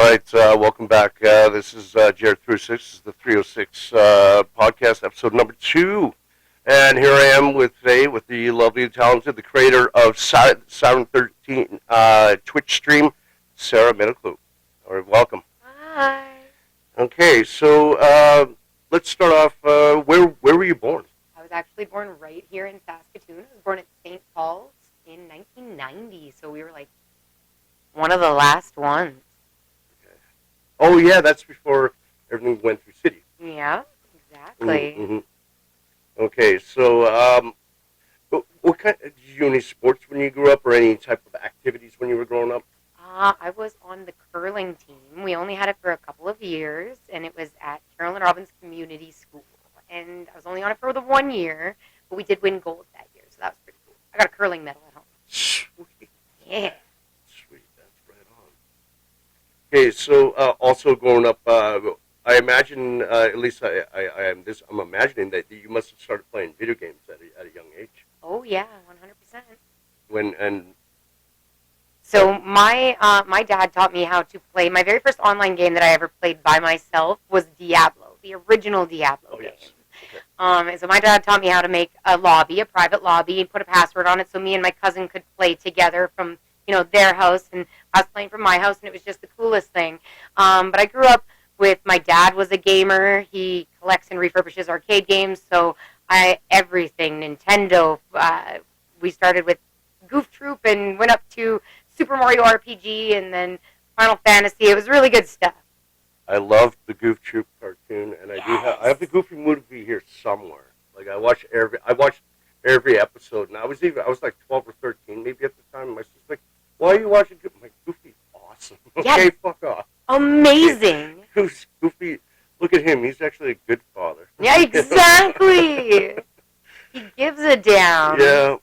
right, welcome back. This is Jaret306. This is the 306 podcast, episode number 2. And here I am today with the lovely and talented, the creator of Syrein13 Twitch stream, Sarah Middelkoop. All right, welcome. Hi. Okay, so let's start off. Where were you born? I was actually born right here in Saskatoon. I was born at St. Paul's in 1990, so we were like one of the last ones. Okay. Oh, yeah, that's before everything went through city. Yeah, exactly. Mm-hmm. Okay, so what kind? Did you do any sports when you grew up, or any type of activities when you were growing up? I was on the curling team. We only had it for a couple of years, and it was at Carolyn Robbins Community School. And I was only on it for the 1 year, but we did win gold that year, so that was pretty cool. I got a curling medal at home. Sweet. Yeah. Sweet, that's right on. Okay, so also growing up, I imagine, at least I'm imagining that you must have started playing video games at a young age. Oh, yeah, 100%. So my dad taught me how to play. My very first online game that I ever played by myself was Diablo, the original Diablo game. Yes. Okay. And so my dad taught me how to make a private lobby, and put a password on it so me and my cousin could play together from their house, and I was playing from my house, and it was just the coolest thing. But I grew up with my dad was a gamer. He collects and refurbishes arcade games, so everything Nintendo. We started with Goof Troop and went up to Super Mario RPG, and then Final Fantasy. It was really good stuff. I loved the Goof Troop cartoon, and Yes. I have the Goofy movie here somewhere. Like I watched every episode, and I was like 12 or 13 maybe at the time. And my sister's like, "Why are you watching Goofy?" I'm like, "Goofy's awesome." Yes. Okay, fuck off. Amazing. Who's Goofy? Look at him. He's actually a good father. Yeah, exactly. He gives a damn. Yeah.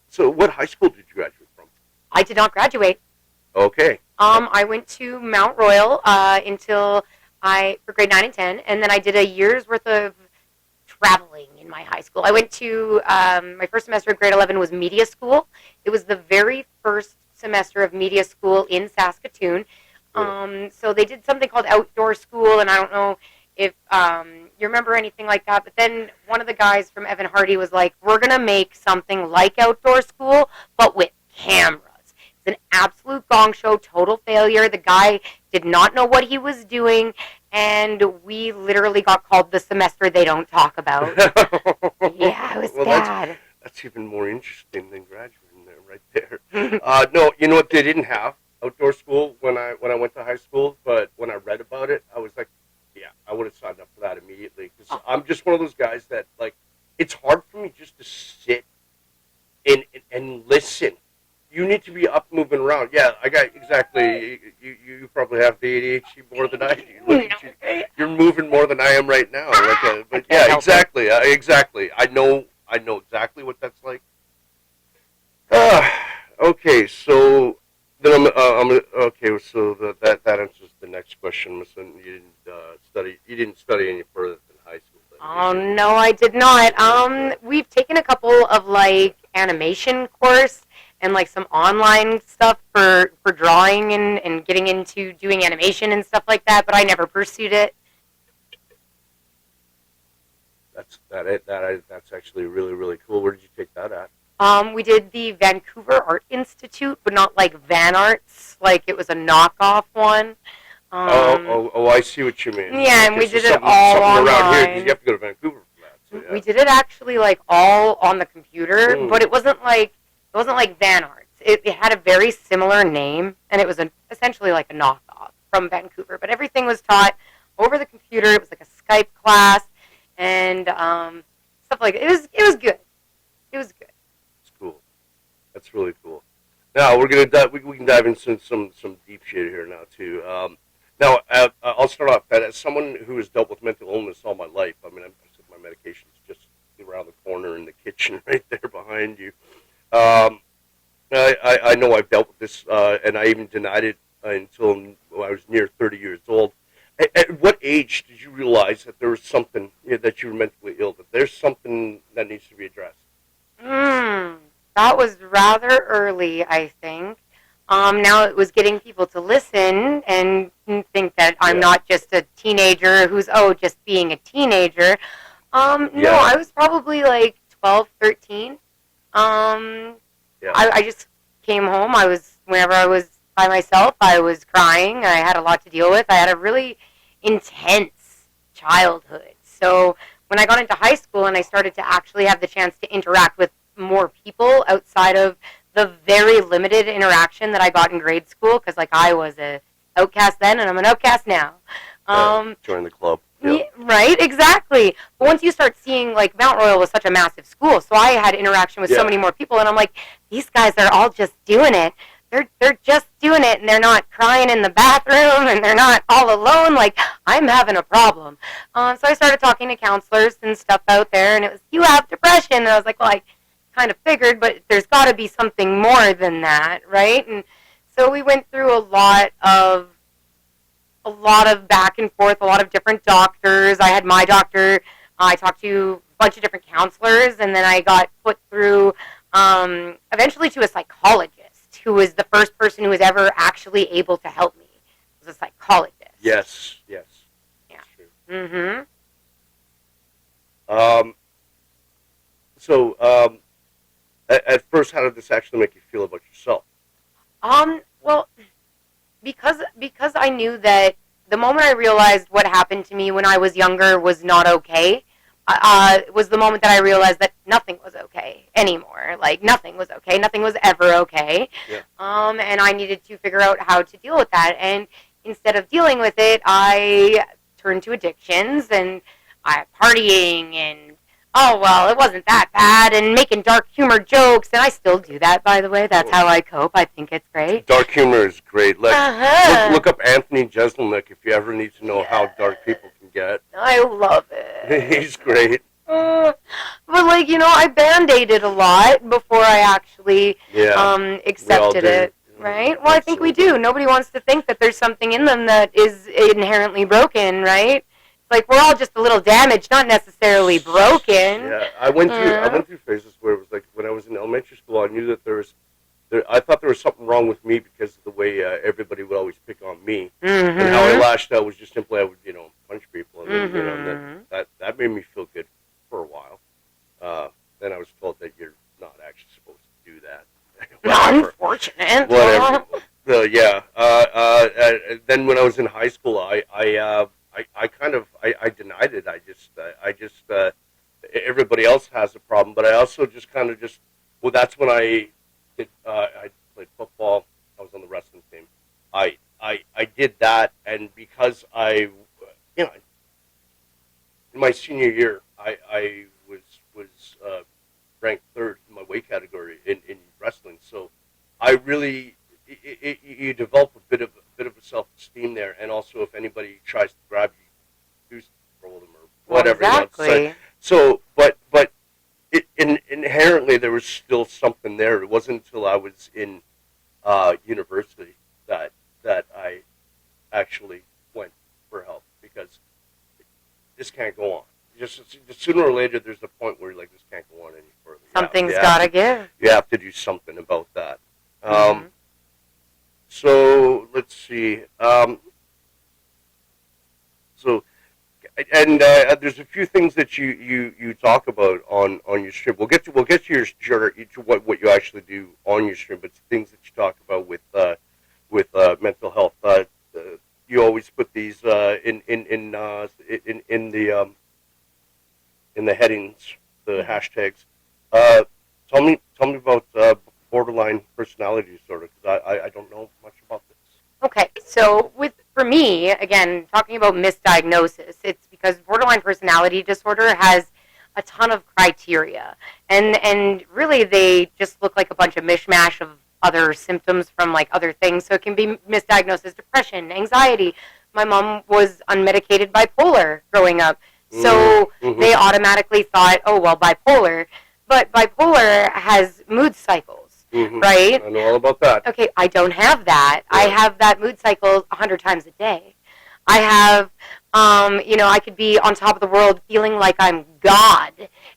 So, what high school did you graduate from? I did not graduate. Okay. I went to Mount Royal for grade 9 and 10, and then I did a year's worth of traveling in my high school. I went to my first semester of grade 11 was media school. It was the very first semester of media school in Saskatoon. So they did something called outdoor school, and I don't know if you remember anything like that, but then one of the guys from Evan Hardy was like, "We're going to make something like outdoor school, but with cameras." It's an absolute gong show, total failure. The guy did not know what he was doing, and we literally got called the semester they don't talk about. Yeah, it was bad. That's even more interesting than graduating there, right there. No, you know what? They didn't have outdoor school when I went to high school, but when I read about it, I was like, yeah, I would have signed up for that immediately, because I'm just one of those guys that, like, it's hard for me just to sit and listen. You need to be up, moving around. Yeah, I got exactly. You probably have the ADHD more than I do. Look at you. You're moving more than I am right now. But yeah, exactly. Exactly. I know exactly what that's like. Okay, so then I'm okay. So that answers the next question. Listen, you didn't study any further than high school. Then, Oh, no, I did not. We've taken a couple of, like, animation course and, like, some online stuff for drawing and getting into doing animation and stuff like that, but I never pursued it. That's actually really, really cool. Where did you take that at? We did the Vancouver Art Institute, but not like Van Arts, like it was a knockoff one. I see what you mean. Yeah, and Okay, we so did it something all around here, online. 'cause you have to go to Vancouver for that. So, yeah. We did it actually like all on the computer, but it wasn't like Van Arts. It had a very similar name, and it was essentially like a knockoff from Vancouver. But everything was taught over the computer. It was like a Skype class and stuff like that. It was good. It was good. It's cool. That's really cool. Now we can dive into some deep shit here now too. Now I'll start off that as someone who has dealt with mental illness all my life. I mean, my medication is just around the corner in the kitchen right there behind you. I know I've dealt with this, and I even denied it until I was near 30 years old. At what age did you realize that there was something that you were mentally ill? That there's something that needs to be addressed? That was rather early, I think. Now it was getting people to listen and think that I'm Yeah. not just a teenager who's, just being a teenager. No, Yeah. I was probably like 12, 13. Yeah. I just came home. Whenever I was by myself, I was crying. I had a lot to deal with. I had a really intense childhood. So when I got into high school and I started to actually have the chance to interact with more people outside of the very limited interaction that I got in grade school, because like I was a outcast then and I'm an outcast now. Join the club. Yeah. Right, exactly. But once you start seeing, like, Mount Royal was such a massive school, so I had interaction with so many more people, and I'm like, these guys are all just doing it. They're just doing it, and they're not crying in the bathroom, and they're not all alone. Like, I'm having a problem. So I started talking to counselors and stuff out there, and it was, you have depression. And I was like, well, I kind of figured, but there's got to be something more than that, right? And so we went through a lot of back and forth, a lot of different doctors. I had my doctor. I talked to a bunch of different counselors, and then I got put through eventually to a psychologist, who was the first person who was ever actually able to help me. It was a psychologist. Yes. Yeah. That's true. Mm-hmm. So, at first, how did this actually make you feel about yourself? Well, because I knew that the moment I realized what happened to me when I was younger was not okay, was the moment that I realized that nothing was okay anymore. Like, nothing was okay. Nothing was ever okay. Yeah. And I needed to figure out how to deal with that. And instead of dealing with it, I turned to addictions and partying and, oh, well, it wasn't that bad, and making dark humor jokes. And I still do that, by the way. That's how I cope. I think it's great. Dark humor is great. Like, Uh-huh. look up Anthony Jeselnik if you ever need to know how dark people can get. I love it. He's great. But, like, I Band-Aided a lot before I actually Yeah. accepted do. it, right? Well, I think we do. Nobody wants to think that there's something in them that is inherently broken, right? Like, we're all just a little damaged, not necessarily broken. Yeah, I went through phases where it was like when I was in elementary school, I knew that I thought there was something wrong with me because of the way everybody would always pick on me, Mm-hmm. and how I lashed out was just simply I would punch people, and then, Mm-hmm. that made me feel good for a while. Then I was told that you're not actually supposed to do that. Unfortunate. Whatever. Then when I was in high school, I denied it. I just everybody else has a problem, but I also well, that's when I played football. I was on the wrestling team. I did that, and because in my senior year, I was ranked third in my weight category in wrestling. So I really you develop a bit of a self-esteem there, and also if anybody tries to grab you, do roll them or whatever. Exactly. So, but inherently there was still something there. It wasn't until I was in university that I actually went for help, because this can't go on. Just sooner or later, there's a point where like this can't go on any further. Something's got to give. You have to do something about that. Mm-hmm. So let's see. There's a few things that you talk about on your stream. We'll get to your what you actually do on your stream, but things that you talk about with mental health. You always put these in the headings, the hashtags. Tell me about borderline personality disorder, because I don't know much about this. Okay, so for me, again, talking about misdiagnosis, it's because borderline personality disorder has a ton of criteria, and really they just look like a bunch of mishmash of other symptoms from like other things. So it can be misdiagnosed as depression, anxiety. My mom was unmedicated bipolar growing up, so they automatically thought, oh well, bipolar, but bipolar has mood cycles. Right? I know all about that. Okay, I don't have that. Yeah. I have that mood cycle 100 times a day. I have, I could be on top of the world feeling like I'm God,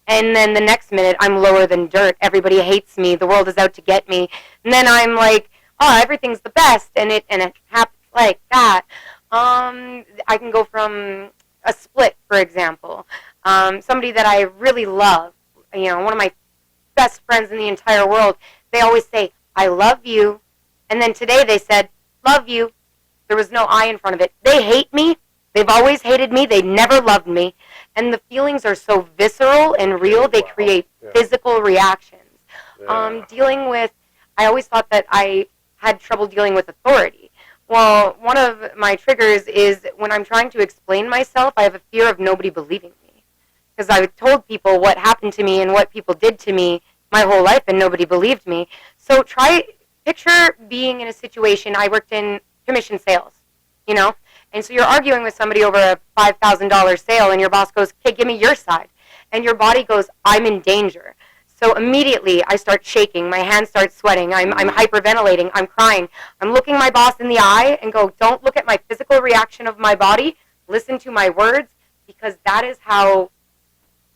and then the next minute I'm lower than dirt. Everybody hates me. The world is out to get me. And then I'm like, oh, everything's the best, and it happens like that. I can go from a split, for example. Somebody that I really love, one of my best friends in the entire world, they always say, I love you. And then today they said, love you. There was no I in front of it. They hate me. They've always hated me. They never loved me. And the feelings are so visceral and real, they create physical reactions. Dealing with, I always thought that I had trouble dealing with authority. Well, one of my triggers is when I'm trying to explain myself, I have a fear of nobody believing me. Because I told people what happened to me and what people did to me my whole life, and nobody believed me. So picture being in a situation, I worked in commission sales, and so you're arguing with somebody over a $5,000 sale, and your boss goes, okay, give me your side. And your body goes, I'm in danger. So immediately I start shaking, my hands start sweating, I'm hyperventilating, I'm crying. I'm looking my boss in the eye and go, don't look at my physical reaction of my body, listen to my words, because that is how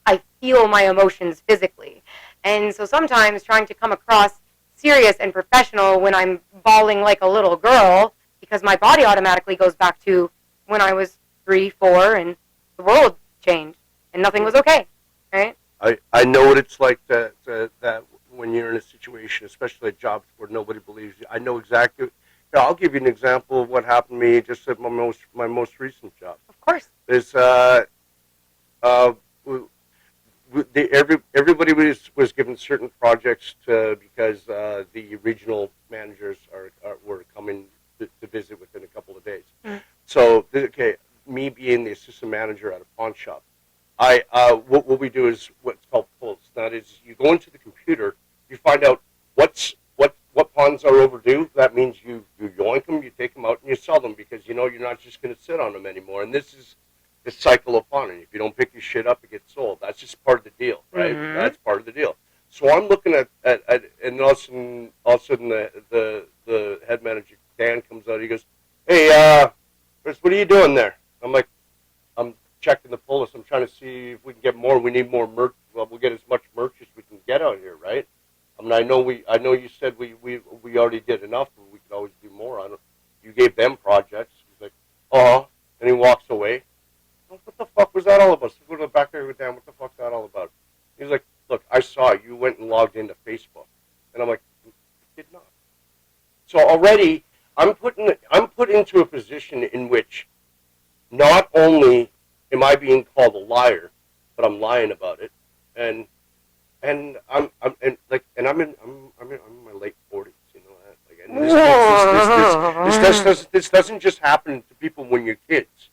I feel my emotions physically. And so sometimes trying to come across serious and professional when I'm bawling like a little girl, because my body automatically goes back to when I was 3, 4, and the world changed, and nothing was okay, right? I know what it's like that when you're in a situation, especially at jobs where nobody believes you. I know exactly. I'll give you an example of what happened to me just at my most recent job. Of course. Is everybody was given certain projects because the regional managers were coming to visit within a couple of days. Mm. So me being the assistant manager at a pawn shop, what we do is what's called pulls. That is, you go into the computer, you find out what pawns are overdue. That means you yoink them, you take them out, and you sell them, because you're not just going to sit on them anymore. And this is the cycle of pawning. If you don't pick your shit up, it gets sold. That's just part of the deal, right? Mm-hmm. That's part of the deal. So I'm looking at and all of a sudden the head manager Dan comes out. He goes, "Hey, Chris, what are you doing there?" I'm like, "I'm checking the pull list. I'm trying to see if we can get more. We need more merch. Well, we'll get as much merch as we can get out here, right? I mean, I know you said we already did enough, but we could always do more. You gave them projects." He's like, "Oh," and he walks away. What the fuck was that all about? So go to the back there with Dan. What the fuck's that all about? He's like, "Look, I saw you went and logged into Facebook," and I'm like, "You did not." So already, I'm put into a position in which not only am I being called a liar, but I'm lying about it, and I'm in my late 40s, and this doesn't just happen to people when you're kids.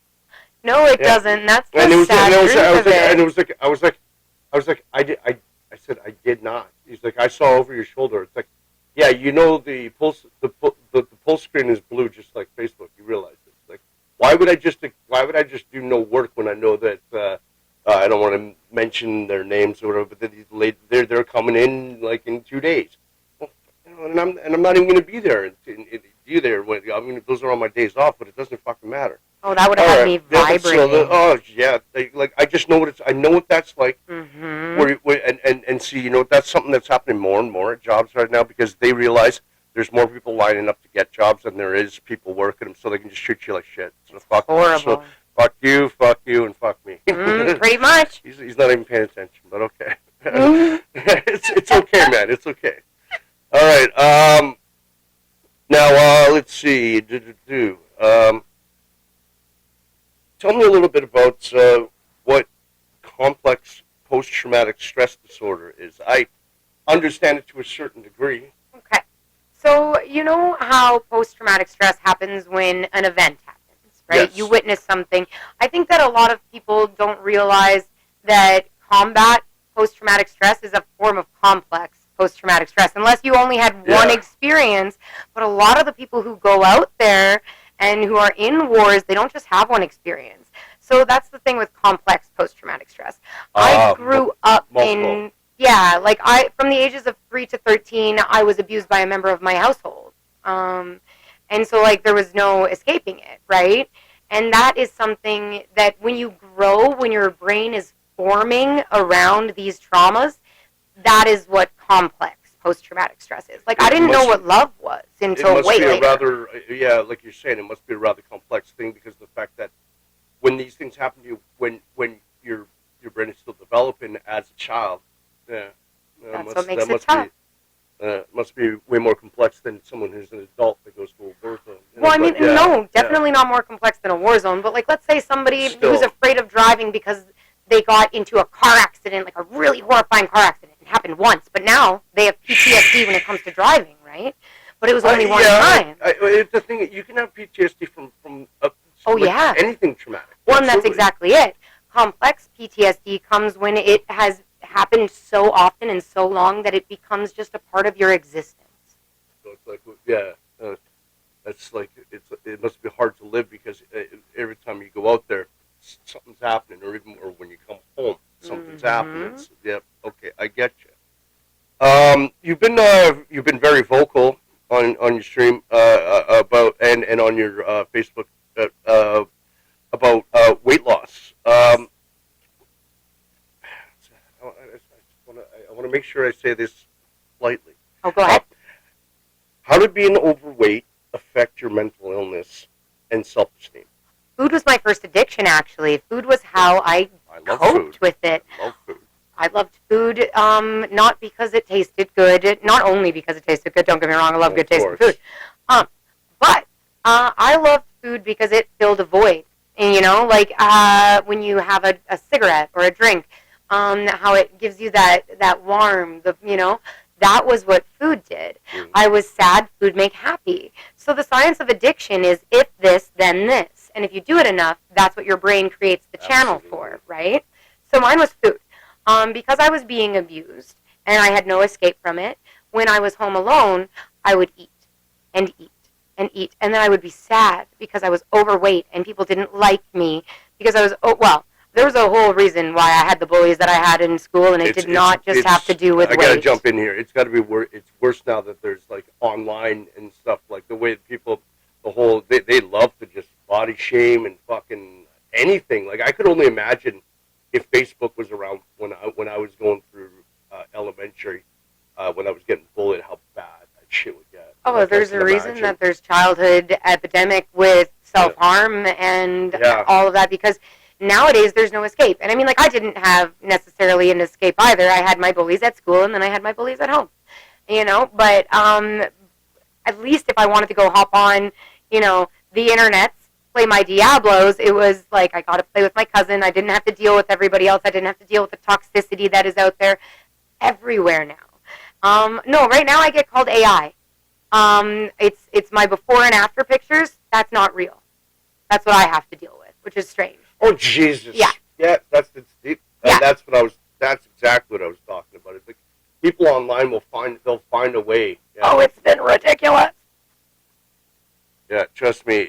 No, it doesn't. That's the sad truth of it. And I was like, I said, I did not. He's like, I saw over your shoulder. It's like, yeah, the pull screen is blue, just like Facebook. You realize it. Like, why would I just do no work when I know that I don't want to mention their names or whatever, but they're coming in like in 2 days. Well, and I'm not even going to be there those are all my days off, but it doesn't fucking matter. Oh, that would have had me vibrating. I just know I know what that's like. Mm-hmm. And see, that's something that's happening more and more at jobs right now, because they realize there's more people lining up to get jobs than there is people working them, so they can just treat you like shit. So horrible. So fuck you, and fuck me. Pretty much. He's not even paying attention, but okay. Mm-hmm. it's okay, man. It's okay. All right. Now let's see. Tell me a little bit about what complex post-traumatic stress disorder is. I understand it to a certain degree. Okay. So you know how post-traumatic stress happens when an event happens, right? Yes. You witness something. I think that a lot of people don't realize that combat post-traumatic stress is a form of complex post-traumatic stress, unless you only had one experience. But a lot of the people who go out there and who are in wars, they don't just have one experience. So that's the thing with complex post-traumatic stress. I grew up from the ages of 3 to 13, I was abused by a member of my household. And so, there was no escaping it, right? And that is something that when you grow, when your brain is forming around these traumas, that is what complex post-traumatic stress is. Like, I didn't know what love was until way later. It must be a rather, like you're saying, it must be a rather complex thing, because of the fact that when these things happen to you, when your brain is still developing as a child, that's what makes it tough. Must be way more complex than someone who's an adult that goes to a war zone. Well, I mean, no, definitely not more complex than a war zone. But like, let's say somebody who's afraid of driving because they got into a car accident, like a really horrifying car accident. It happened once, but now they have PTSD when it comes to driving, right? But it was only one time. It's the thing, you can have PTSD from anything traumatic. Well, and that's exactly it. Complex PTSD comes when it has happened so often and so long that it becomes just a part of your existence. So it's like, that's like, it must be hard to live, because every time you go out there, something's happening, or when you come home, something's happening. Okay, I get you. You've been very vocal on your stream about and on your Facebook about weight loss. I want to make sure I say this lightly. Oh, go ahead. How did being overweight affect your mental illness and self-esteem? Food was my first addiction, actually. Food was how I coped with it. I love food. I loved food, not because it tasted good, not only because it tasted good, don't get me wrong, I love good tasting food. But I loved food because it filled a void. And, like when you have a cigarette or a drink, how it gives you that warmth, that was what food did. I was sad, food make happy. So the science of addiction is if this, then this. And if you do it enough, that's what your brain creates the channel for, right? So mine was food. Because I was being abused and I had no escape from it, when I was home alone, I would eat and eat and eat. And then I would be sad because I was overweight and people didn't like me because I was, there was a whole reason why I had the bullies that I had in school, and it did not just have to do with weight. I got to jump in here. It's got to be worse. It's worse now that there's like online and stuff, like the way that people, they love to just body shame and fucking anything. Like I could only imagine if Facebook was around when I was going through elementary, when I was getting bullied, how bad that shit would get. Oh, there's a reason that there's childhood epidemic with self-harm and all of that, because nowadays there's no escape. And I mean, like, I didn't have necessarily an escape either. I had my bullies at school and then I had my bullies at home, but at least if I wanted to go hop on, the internet, play my Diablos, it was like I got to play with my cousin. I didn't have to deal with everybody else. I didn't have to deal with the toxicity that is out there everywhere now. No, right now I get called AI. It's my before and after pictures. That's not real. That's what I have to deal with, which is strange. Oh, Jesus. Yeah. Yeah, that's deep. That's exactly what I was talking about. It's like people online they'll find a way. Yeah. Oh, it's been ridiculous. Yeah, trust me.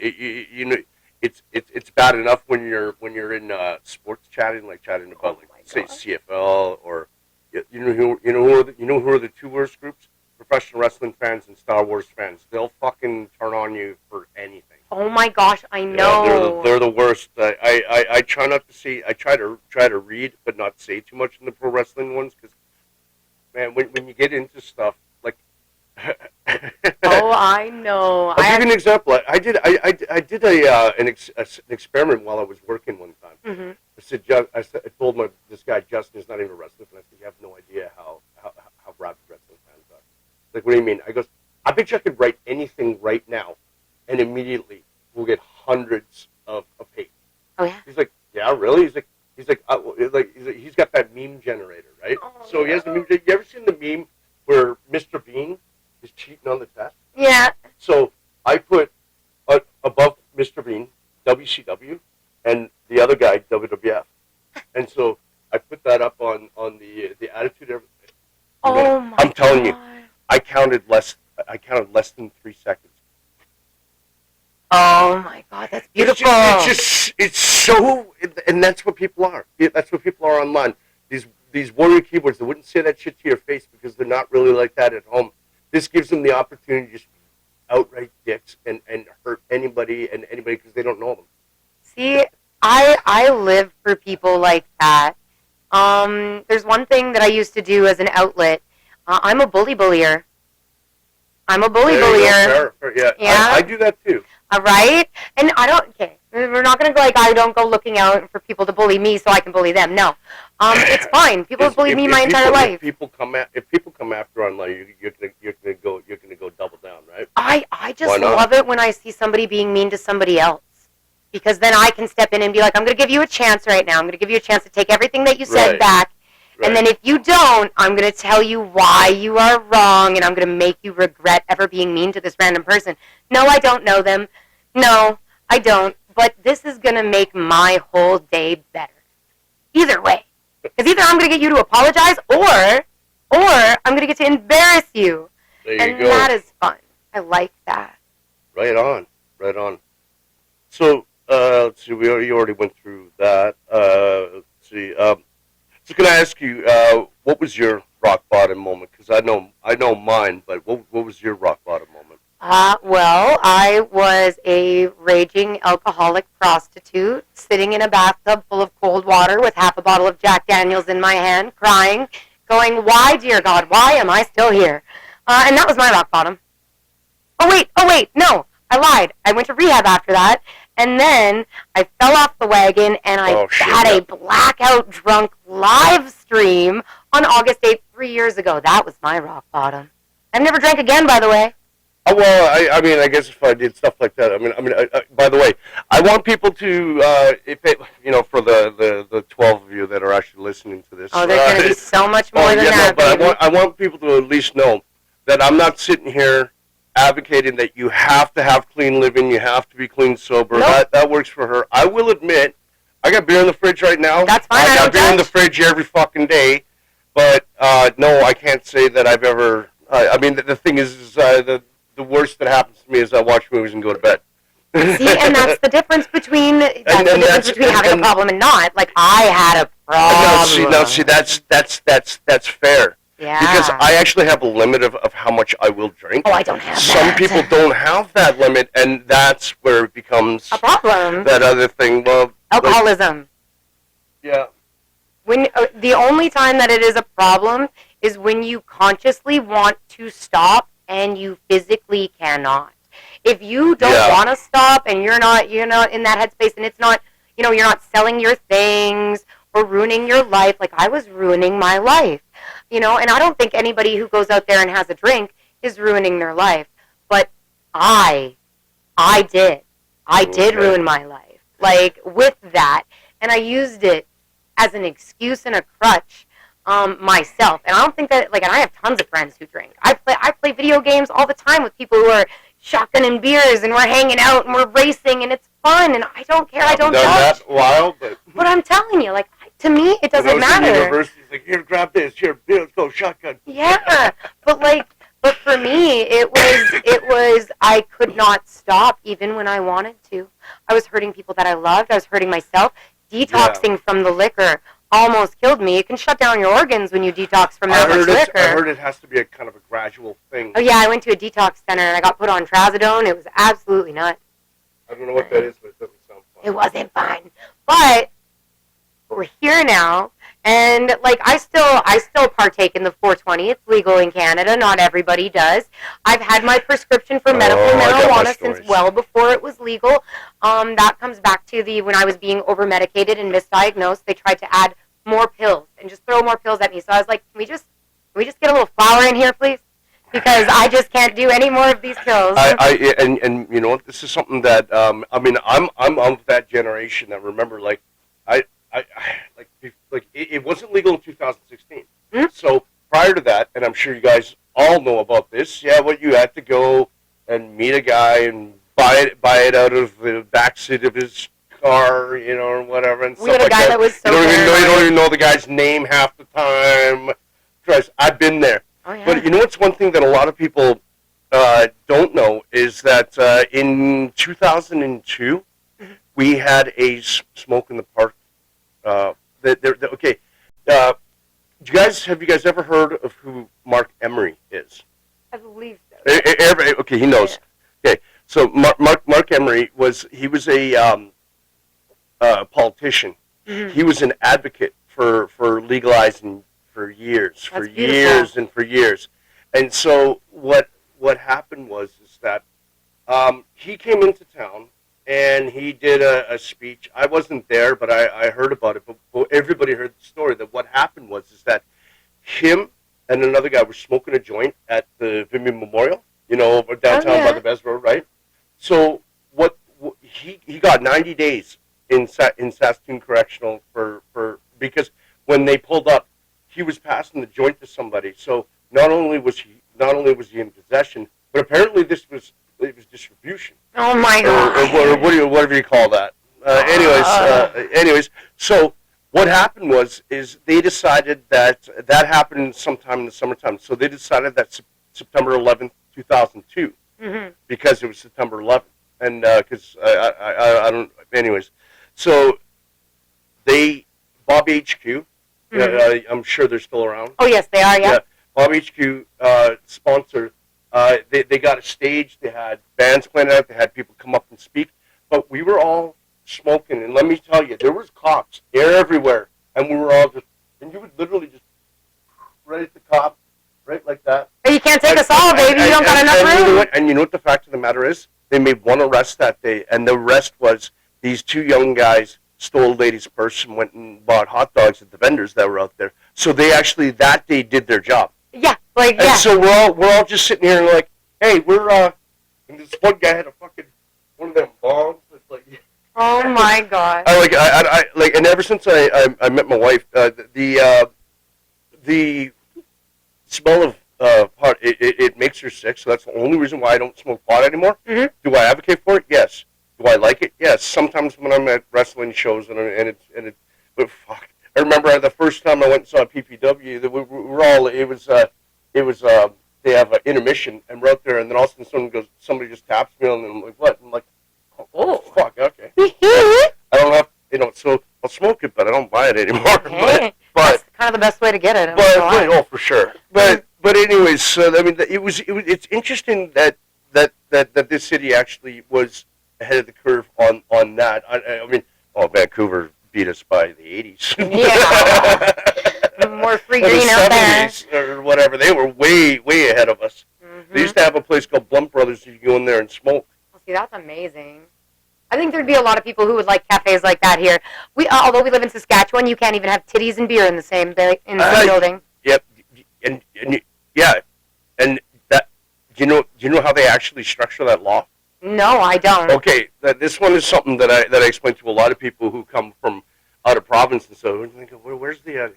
It's bad enough when you're in sports chatting about say CFL, or who are the two worst groups? Professional wrestling fans and Star Wars fans. They'll fucking turn on you for anything. Oh my gosh, I know. Yeah, they're the worst. I try not to see. I try to read, but not say too much in the pro wrestling ones, because man, when you get into stuff like. Oh, I know. I'll give you an example. I did an experiment while I was working one time. Mm-hmm. I told this guy Justin is not even a wrestler, and I said, you have no idea how rabid wrestling fans are. Like, what do you mean? I goes, I bet you I could write anything right now, and immediately we'll get hundreds of hate. Oh yeah. He's like, yeah, really? He's like, he's got that meme generator, right? Oh, so he has the meme. You ever seen the meme where Mr. Bean is cheating on the test? Yeah. So I put above Mr. Bean, WCW, and the other guy, WWF. And so I put that up on the Attitude. Oh my! I'm telling you, I counted less than 3 seconds. Oh my God, that's beautiful. It's so, and that's what people are. That's what people are online. These warrior keyboards, they wouldn't say that shit to your face because they're not really like that at home. This gives them the opportunity to just be outright dicks and hurt anybody because they don't know them. See, I live for people like that. There's one thing that I used to do as an outlet. I'm a bullier. I'm a bullier. Fair. Yeah. I do that too. All right? And I don't, okay, we're not going to go like, I don't go looking out for people to bully me so I can bully them. No. It's fine. People have bullied me my entire life. If people come after online, you're gonna go double down, right? I just love it when I see somebody being mean to somebody else. Because then I can step in and be like, I'm going to give you a chance right now. I'm going to give you a chance to take everything that you said back. Right. And then if you don't, I'm going to tell you why you are wrong, and I'm going to make you regret ever being mean to this random person. No, I don't know them. No, I don't. But this is going to make my whole day better. Either way. Because either I'm going to get you to apologize, or I'm going to get to embarrass you. There you and go. That is fun. I like that. Right on. So, let's see, you already went through that. Let's see. So can I ask you, what was your rock bottom moment? Because I know mine, but what was your rock bottom moment? Well, I was a raging alcoholic prostitute sitting in a bathtub full of cold water with half a bottle of Jack Daniels in my hand, crying, going, why, dear God, why am I still here? And that was my rock bottom. Oh, wait, no, I lied. I went to rehab after that, and then I fell off the wagon, and I had a blackout drunk live stream on August 8th, 3 years ago. That was my rock bottom. I've never drank again, by the way. Oh, well, I mean, I guess if I did stuff like that, I mean, by the way, I want people to, for the 12 of you that are actually listening to this. Oh, there's going to be so much more than that, but I want people to at least know that I'm not sitting here advocating that you have to have clean living, you have to be clean sober. Nope. That works for her. I will admit, I got beer in the fridge right now. That's fine. I got beer in the fridge every fucking day, but no, I can't say that I've ever. I mean, the thing is the worst that happens to me is I watch movies and go to bed. See, and that's the difference between having a problem and not. Like, I had a problem. See, that's fair. Yeah. Because I actually have a limit of how much I will drink. Oh, I don't have that. Some people don't have that limit, and that's where it becomes a problem. That other thing. Well, alcoholism. Yeah. When the only time that it is a problem is when you consciously want to stop and you physically cannot. If you don't want to stop and you're not in that headspace, and it's not, you're not selling your things or ruining your life. Like, I was ruining my life, and I don't think anybody who goes out there and has a drink is ruining their life. But I did ruin my life, like, with that, and I used it as an excuse and a crutch myself. And I don't think that, and I have tons of friends who drink. I play video games all the time with people who are shotgunning beers, and we're hanging out and we're racing, and it's fun, and I don't care. I don't judge. That a while, but I'm telling you, to me, it doesn't matter. University's like, here, grab this. Here, let's go shotgun. Yeah, but for me, it was I could not stop even when I wanted to. I was hurting people that I loved. I was hurting myself. Detoxing from the liquor almost killed me. It can shut down your organs when you detox from that much liquor. I heard it has to be a kind of a gradual thing. Oh, yeah, I went to a detox center, and I got put on trazodone. It was absolutely nuts. I don't know what that is, but it doesn't sound fun. It wasn't fun. But we're here now, and, I still partake in the 420. It's legal in Canada. Not everybody does. I've had my prescription for medical marijuana since well before it was legal. That comes back to when I was being over-medicated and misdiagnosed, they tried to add more pills and just throw more pills at me. So I was like, can we just get a little flour in here, please? Because I just can't do any more of these pills. And you know what? This is something that I'm of that generation that remember it wasn't legal in 2016. Mm-hmm. So prior to that, and I'm sure you guys all know about this. Yeah, you had to go and meet a guy and buy it out of the backseat of his car, or whatever. And we had a guy that was so you don't even know the guy's name half the time. Trust, I've been there. Oh, yeah. But what's one thing that a lot of people don't know is that in 2002 we had a smoke in the park. Okay. Have you guys ever heard of who Mark Emery is? I believe so. Okay, he knows. Yeah. Okay, so Mark Emery was a politician. Mm-hmm. He was an advocate for legalizing for years, for That's beautiful. years and for years. And so what happened was is that he came into town and he did a speech. I wasn't there, but I heard about it. But everybody heard the story. That what happened was is that him and another guy were smoking a joint at the Vimy Memorial, over downtown by the Bez Road, right? So he got 90 days in Saskatoon Correctional for because when they pulled up, he was passing the joint to somebody. So not only was he in possession, but apparently it was distribution. Oh my God! Or whatever you call that. Anyways, so what happened is they decided that happened sometime in the summertime. So they decided that September 11th, 2002, because it was September 11th, and because I don't. Anyways, so Bob HQ. I'm sure they're still around. Oh yes, they are. Yeah. Bob HQ sponsored. They got a stage. They had bands playing out. They had people come up and speak. But we were all smoking, and let me tell you, there was cops everywhere, and we were all just. And you would literally just right at the cop, right like that. But you can't take us all, baby. You don't got enough room. And you know what the fact of the matter is? They made one arrest that day, and the arrest was these two young guys stole a lady's purse and went and bought hot dogs at the vendors that were out there. So they actually that day did their job. Yeah, and so we're all just sitting here and like, hey, and this one guy had one of them bombs. It's like, oh my God. I and ever since I met my wife, the smell of pot it makes her sick. So that's the only reason why I don't smoke pot anymore. Mm-hmm. Do I advocate for it? Yes. Do I like it? Yes. Sometimes when I'm at wrestling shows but fuck. I remember the first time I went and saw PPW. They have an intermission, and we're out there, and then all of a sudden somebody just taps me on, and I'm like, what? And I'm like, oh fuck, okay. I don't have, so I'll smoke it, but I don't buy it anymore. Hey, that's kind of the best way to get it. For sure. But anyways, so I mean, it's interesting that this city actually was ahead of the curve on that. I mean, Vancouver beat us by the 80s. Yeah. More free green out there. Or whatever. They were way ahead of us. Mm-hmm. They used to have a place called Blunt Brothers. You could go in there and smoke. Well, see, that's amazing. I think there'd be a lot of people who would like cafes like that here. Although we live in Saskatchewan, you can't even have titties and beer in the same building. Yep. And that. Do you know how they actually structure that law? No, I don't. Okay, this one is something that I explain to a lot of people who come from out of province and so. And think, where's the?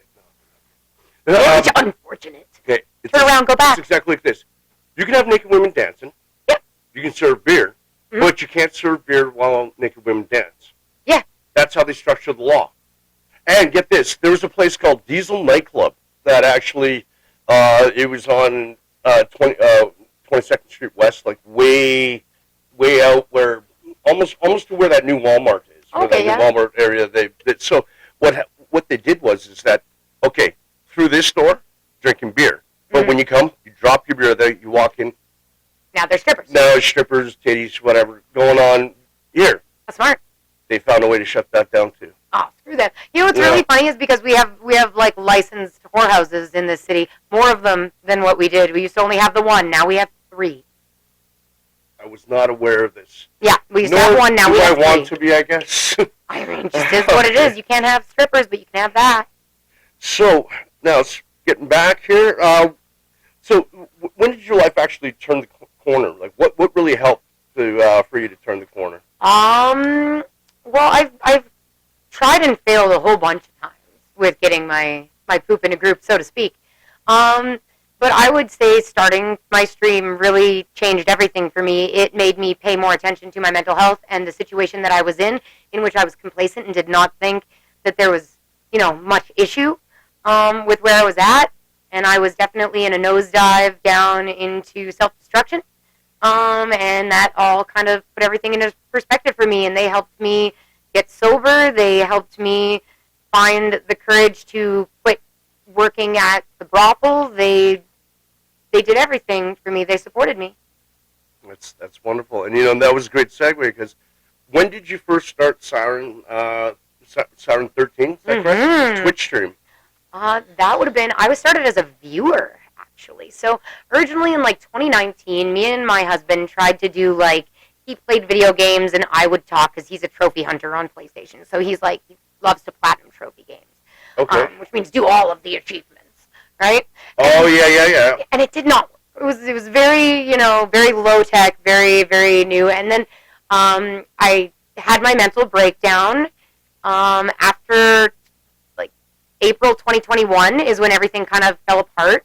It's unfortunate. Okay, turn around, go back. It's exactly like this. You can have naked women dancing. Yep. You can serve beer, but you can't serve beer while naked women dance. Yeah. That's how they structure the law. And get this, there was a place called Diesel Nightclub that actually, it was on 22nd Street West, like way out where, almost to where that new Walmart is. Okay, new Walmart area. So what they did is that, okay, through this store, drinking beer. But when you come, you drop your beer there, you walk in. Now they're strippers. Now strippers, titties, whatever, going on here. That's smart. They found a way to shut that down too. Oh, screw that. You know what's really funny is because we have like licensed whorehouses in this city, more of them than what we did. We used to only have the one. Now we have 3. I was not aware of this. Yeah, we used to have 1. Now we have 3. I want to be, I guess. I mean, it just is what it is. You can't have strippers, but you can have that. So now, getting back here. So when did your life actually turn the corner? Like, what really helped for you to turn the corner? Well, I've tried and failed a whole bunch of times with getting my poop in a group, so to speak. But I would say starting my stream really changed everything for me. It made me pay more attention to my mental health and the situation that I was in which I was complacent and did not think that there was, much issue with where I was at. And I was definitely in a nosedive down into self-destruction. And that all kind of put everything into perspective for me. And they helped me get sober. They helped me find the courage to quit working at the brothel. They did everything for me. They supported me. That's wonderful. And, that was a great segue because when did you first start Syrein13? Is that correct? Twitch stream. That would have been, I was started as a viewer, actually. So originally in like 2019, me and my husband tried to do like, he played video games and I would talk because he's a trophy hunter on PlayStation. So he's like, he loves to platinum trophy games. Okay. Which means do all of the achievements, right? Oh, and, yeah. And it did not work. It was very, very low tech, very, very new. And then I had my mental breakdown after like April 2021 is when everything kind of fell apart.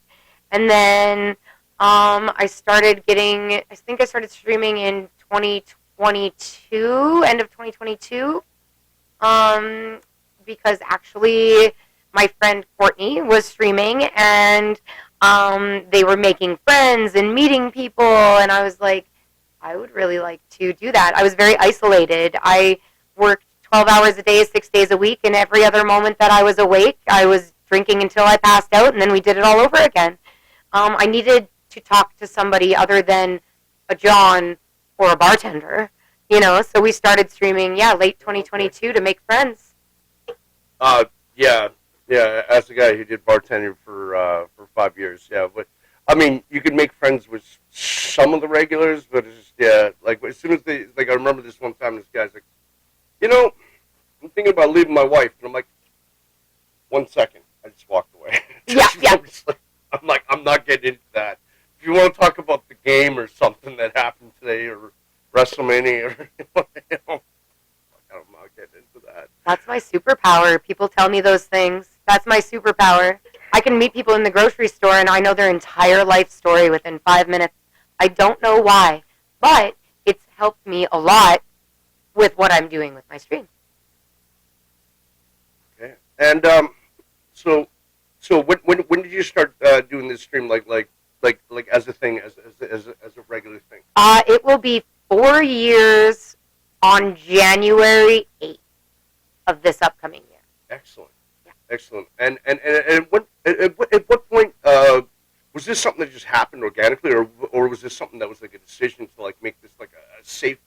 And then I think I started streaming in 2022, end of 2022, because actually my friend Courtney was streaming and they were making friends and meeting people, and I was like, I would really like to do that. I was very isolated. I worked 12 hours a day, 6 days a week, and every other moment that I was awake, I was drinking until I passed out, and then we did it all over again. I needed to talk to somebody other than a John or a bartender, so we started streaming, late 2022 to make friends. Yeah, as a guy who did bartending for 5 years, yeah, but I mean, you could make friends with some of the regulars, but it's just, like as soon as I remember this one time, this guy's like, I'm thinking about leaving my wife, and I'm like, 1 second, I just walked away. Yeah. I'm like, I'm not getting into that. If you want to talk about the game or something that happened today, or WrestleMania, or I'm not getting into that. That's my superpower. People tell me those things. That's my superpower. I can meet people in the grocery store and I know their entire life story within 5 minutes. I don't know why, but it's helped me a lot with what I'm doing with my stream. Okay. And so when did you start doing this stream like as a thing, as a regular thing? It will be 4 years on January 8th of this upcoming year. Excellent. Yeah. Excellent. And what at what point was this something that just happened organically, or was this something that was like a decision to like make this like a safe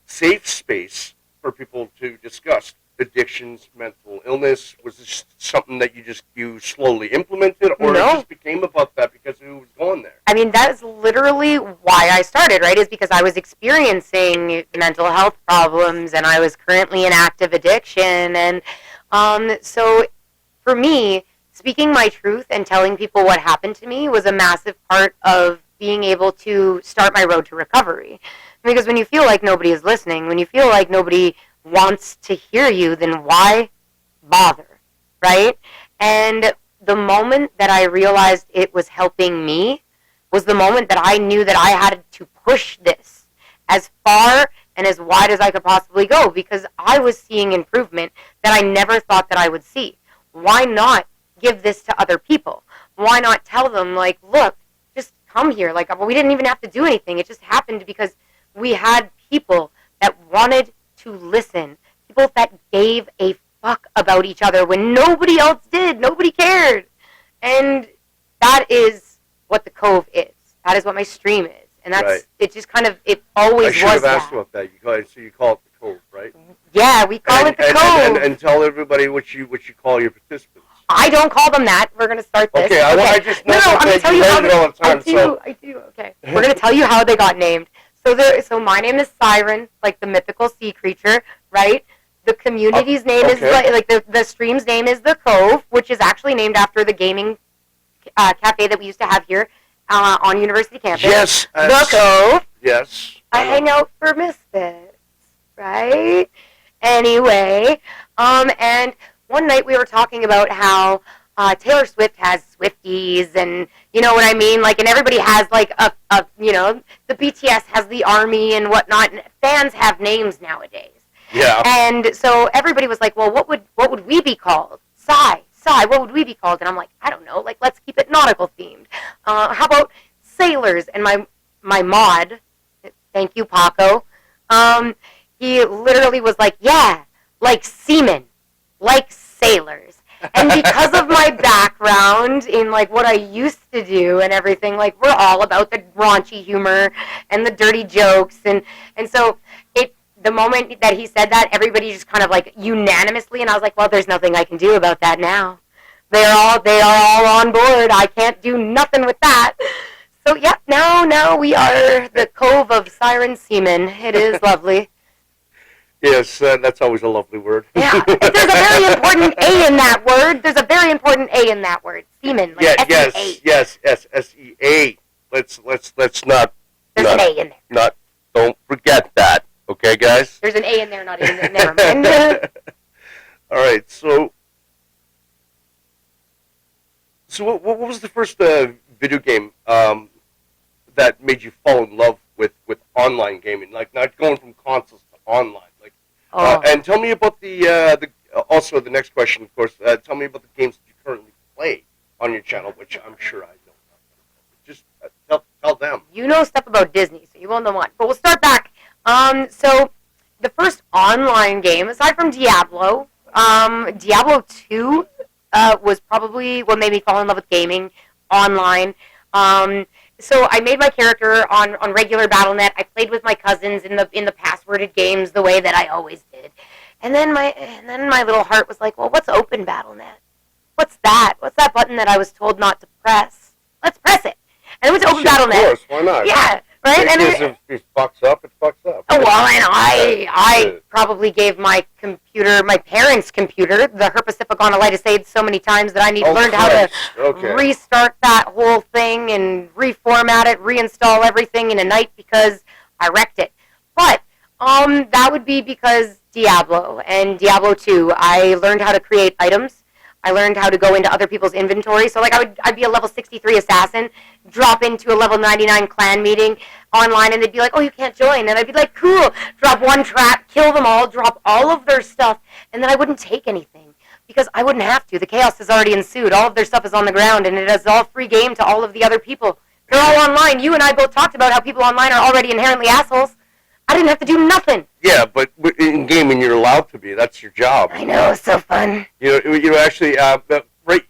safe space for people to discuss addictions, mental illness? Was this something that you slowly implemented, or No. it just became about that because who was going there? I mean, that is literally why I started, right? Is because I was experiencing mental health problems and I was currently in active addiction. And so for me, speaking my truth and telling people what happened to me was a massive part of being able to start my road to recovery. Because when you feel like nobody is listening, when you feel like nobody wants to hear you, then why bother, right? And the moment that I realized it was helping me was the moment that I knew that I had to push this as far and as wide as I could possibly go, because I was seeing improvement that I never thought that I would see. Why not give this to other people? Why not tell them, like, look, just come here. Like, we didn't even have to do anything. It just happened because we had people that wanted to listen, people that gave a fuck about each other when nobody else did, nobody cared. And that is what the Cove is. That is what my stream is. And that's, right. It just kind of, it always was that. I should have asked about that. So you call it the Cove, right? Yeah, we call it the Cove. And tell everybody what you call your participants. I don't call them that. We're going to start this. Okay, I just know I'm going to tell you how all the time. I do. Okay. We're going to tell you how they got named. So my name is Syrein, like the mythical sea creature, right? The community's name is like the stream's name is the Cove, which is actually named after the gaming cafe that we used to have here on University campus. Yes, the Cove. Yes, I hang out for misfits, right? Anyway, and one night we were talking about how Taylor Swift has Swifties, and you know what I mean? Like, and everybody has like a the BTS has the army and whatnot, and fans have names nowadays. Yeah. And so everybody was like, well, what would we be called? Psy, what would we be called? And I'm like, I don't know. Like, let's keep it nautical themed. How about sailors? And my mod, thank you, Paco, he literally was like, yeah, like seamen, like sailors. And because of my background in like what I used to do and everything, like we're all about the raunchy humor and the dirty jokes, and so it the moment that he said that, everybody just kind of like unanimously, and I was like, well, there's nothing I can do about that now. They are all on board. I can't do nothing with that. So yeah, now we are the Cove of Siren Seamen. It is lovely. Yes, that's always a lovely word. Yeah, there's a very important A in that word. There's a very important A in that word. Seaman, like S-E-A. Yes, S-E-A. Let's not. There's an A in there. Don't forget that. Okay, guys? There's an A in there, not A in there. Never mind. All right, so what was the first video game that made you fall in love with online gaming? Like, not going from consoles to online. Like, and tell me about the also the next question, of course. Tell me about the games that you currently play on your channel, which I'm sure I know. Just tell them. You know stuff about Disney, so you won't know much. But we'll start back. So the first online game, aside from Diablo, Diablo 2 was probably what made me fall in love with gaming online. So I made my character on regular Battle.net. I played with my cousins in the passworded games the way that I always did. And then my little heart was like, well, what's Open Battle.net? What's that? What's that button that I was told not to press? Let's press it. And it went to Open Battle.net. Of course, why not? Yeah, right. And if it fucks up, it fucks up. Oh well, and I probably gave my parents' computer, the Herpesiphogonolitis AIDS, so many times that I learned how to restart that whole thing and reformat it, reinstall everything in a night because I wrecked it. But that would be because Diablo and Diablo 2. I learned how to create items. I learned how to go into other people's inventory. So, like, I'd be a level 63 assassin, drop into a level 99 clan meeting online, and they'd be like, oh, you can't join. And I'd be like, cool. Drop one trap, kill them all, drop all of their stuff, and then I wouldn't take anything because I wouldn't have to. The chaos has already ensued. All of their stuff is on the ground, and it is all free game to all of the other people. They're all online. You and I both talked about how people online are already inherently assholes. I didn't have to do nothing. Yeah, but in gaming, you're allowed to be. That's your job. I know, it's so fun. You know, actually, right.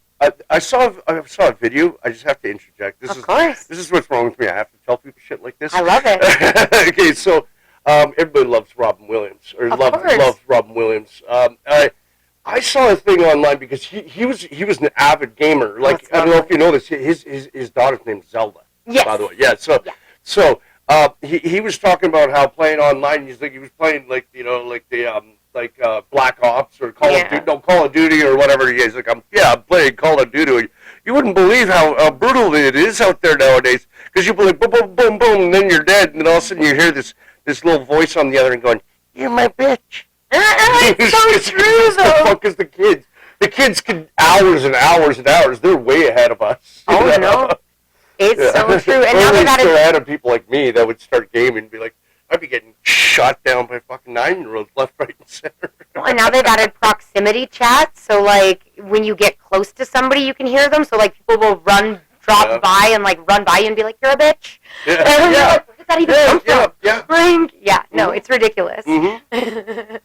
I saw a video. I just have to interject. This is what's wrong with me. I have to tell people shit like this. I love it. Okay, so everybody loves Robin Williams, or loves Robin Williams. I saw a thing online because he was an avid gamer. Like, I don't know if you know this. His daughter's named Zelda. Yes. By the way, yeah. So. He was talking about how playing online. He was playing like Black Ops or Call of Duty or whatever. He's like, I'm playing Call of Duty. You wouldn't believe how brutal it is out there nowadays. Because you play boom, boom, boom, boom, and then you're dead, and then all of a sudden you hear this little voice on the other end going, "You're my bitch." It's so true, though. The fuck is the kids? The kids can hours and hours and hours. They're way ahead of us. Oh no. It's so true. And now they've added ahead of people like me that would start gaming and be like, I'd be getting shot down by fucking 9-year-olds left, right, and center. Well, and now they've added proximity chat, so like when you get close to somebody, you can hear them. So like people will drop by and like run by you and be like, "You're a bitch." Yeah. And you're like, where did that even come from? Yeah. No, it's ridiculous. Mm-hmm.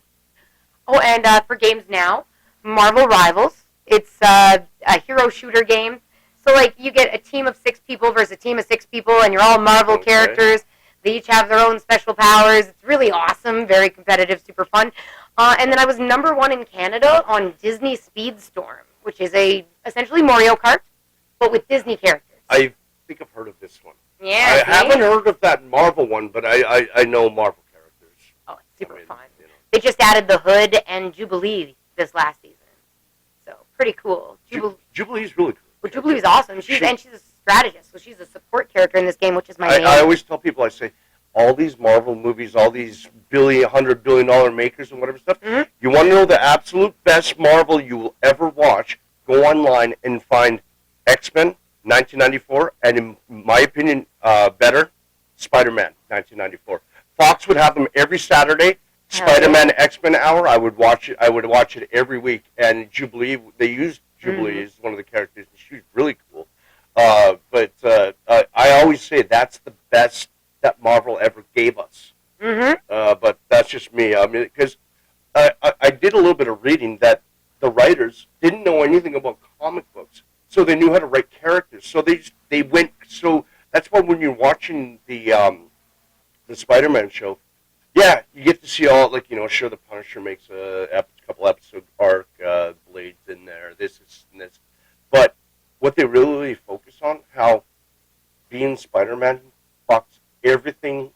Oh, and for games now, Marvel Rivals. It's a hero shooter game. So, like, you get a team of 6 people versus a team of 6 people, and you're all Marvel characters. They each have their own special powers. It's really awesome, very competitive, super fun. And then I was #1 in Canada on Disney Speedstorm, which is essentially Mario Kart, but with Disney characters. I think I've heard of this one. Yeah, I haven't heard of that Marvel one, but I know Marvel characters. Oh, it's super fun. You know. They just added the Hood and Jubilee this last season. So, pretty cool. Jubilee's really cool. Well, Jubilee's awesome. She's a strategist, so she's a support character in this game, which is my name. I always tell people, I say, all these Marvel movies, all these $100 billion makers and whatever stuff, you want to know the absolute best Marvel you will ever watch, go online and find X-Men 1994, and in my opinion, better, Spider-Man 1994. Fox would have them every Saturday. Spider-Man X-Men Hour, I would watch it every week. And Jubilee, they used Jubilee is one of the characters, and she's really cool. But I always say that's the best that Marvel ever gave us. But that's just me. I mean, because I did a little bit of reading that the writers didn't know anything about comic books, so they knew how to write characters. So they went. So that's why when you're watching the Spider-Man show, Yeah, you get to see all, like, sure, the Punisher makes a couple episode arc, Blade's in there, this is and this, but what they really focus on, how being Spider-Man fucks everything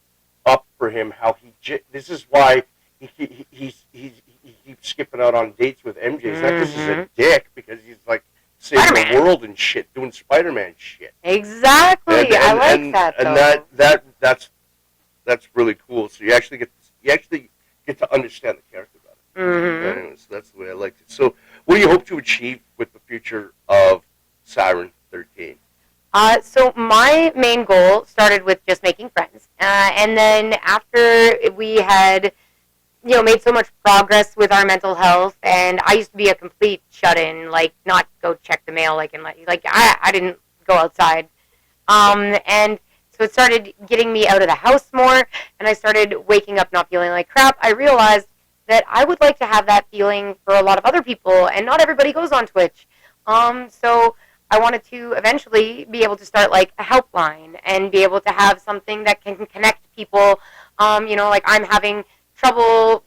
up for him. How this is why he keeps skipping out on dates with MJ. It's not because he's a dick, because he's like saving Spider-Man. the world and shit, doing Spider-Man shit. Exactly, I like that. And that's really cool. So you actually get to understand the character better. Mm-hmm. Anyways, that's the way I liked it. So, what do you hope to achieve with the future of Syrein13? So my main goal started with just making friends, and then after we had, made so much progress with our mental health, and I used to be a complete shut-in, like not go check the mail, like I didn't go outside, and so it started getting me out of the house more, and I started waking up not feeling like crap. I realized that I would like to have that feeling for a lot of other people, and not everybody goes on Twitch, so I wanted to eventually be able to start like a helpline and be able to have something that can connect people. Like I'm having trouble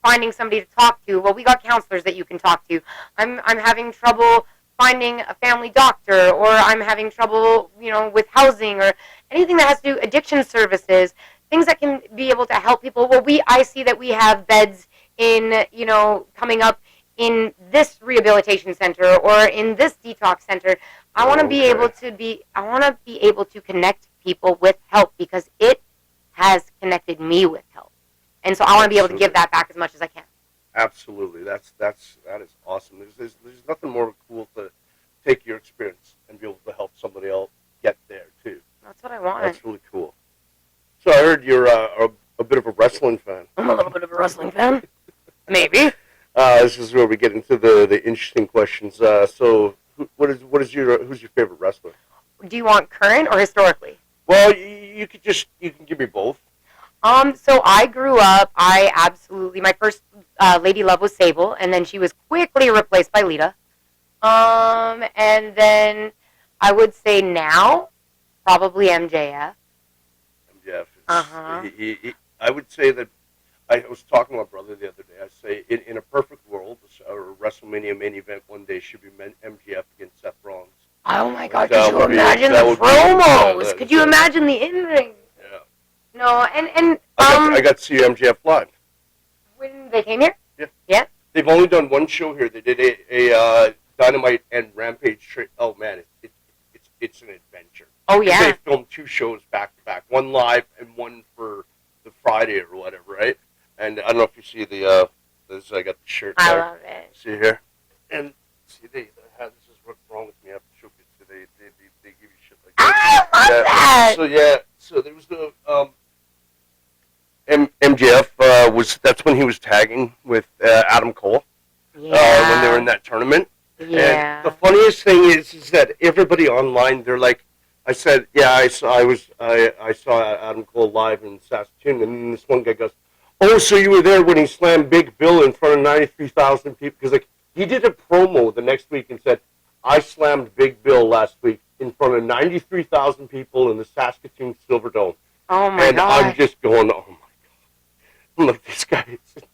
finding somebody to talk to. Well, we got counselors that you can talk to. I'm having trouble finding a family doctor, or I'm having trouble, with housing or anything that has to do addiction services, things that can be able to help people. Well, I see that we have beds in, coming up in this rehabilitation center or in this detox center. I want to be able to connect people with help, because it has connected me with help. And so I want to be able to give that back as much as I can. Absolutely. That is awesome. There's nothing more cool to take your experience and be able to help somebody else get there too. That's what I want. That's really cool. So I heard you're a bit of a wrestling fan. I'm a little bit of a wrestling fan. Maybe. This is where we get into the interesting questions. So who's your favorite wrestler? Do you want current or historically? Well, you can give me both. So I grew up, my first lady love was Sable, and then she was quickly replaced by Lita. And then I would say now, probably MJF. MJF. Uh-huh. I would say that, I was talking to my brother the other day. I say, in a perfect world, a WrestleMania main event one day should be MJF against Seth Rollins. Oh my God! Could you imagine the promos? Could you imagine the in-ring? Yeah. No, and I got to see MJF live when they came here. Yeah. Yeah. They've only done one show here. They did a Dynamite and Rampage. Oh man, it's an adventure. Oh yeah. They filmed two shows back to back, one live and one for the Friday or whatever, right? And I don't know if you see I got the shirt there. I love it. See here? And see, this is what's wrong with me. I have to show you. They give you shit like this. I love that. So there was the MJF that's when he was tagging with Adam Cole. When they were in that tournament. Yeah. And the funniest thing is that everybody online, they're like, I said, yeah, I saw Adam Cole live in Saskatoon, and then this one guy goes, oh, so you were there when he slammed Big Bill in front of 93,000 people? Because like he did a promo the next week and said, I slammed Big Bill last week in front of 93,000 people in the Saskatoon Silverdome. Oh my God. And I'm just going, oh my God. I'm like,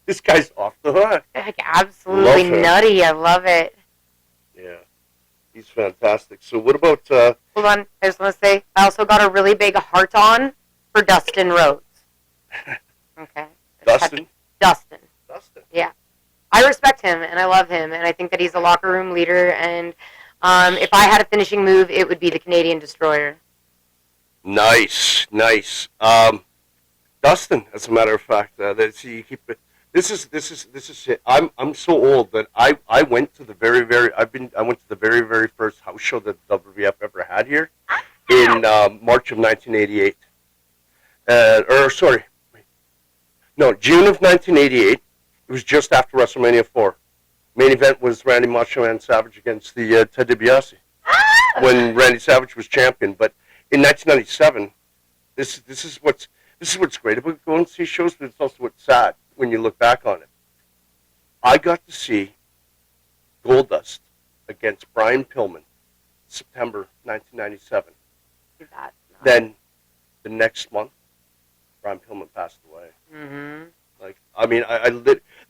this guy's off the hook. Like, absolutely nutty. I love it. Yeah. He's fantastic. So what about... Hold on. I just want to say, I also got a really big heart on for Dustin Rhodes. Okay. Dustin? Dustin. Dustin. Yeah. I respect him, and I love him, and I think that he's a locker room leader, and if I had a finishing move, it would be the Canadian Destroyer. Nice. Dustin, as a matter of fact, you keep it. This is it. I'm so old that I went to the very very first house show that WWF ever had here in March of 1988. June of 1988. It was just after WrestleMania 4. Main event was Randy Macho Man Savage against the Ted DiBiase when Randy Savage was champion. But in 1997, this is what's great about going to see shows, but it's also what's sad when you look back on it. I got to see Goldust against Brian Pillman, September 1997. Then the next month, Brian Pillman passed away. Mm-hmm. Like, I mean,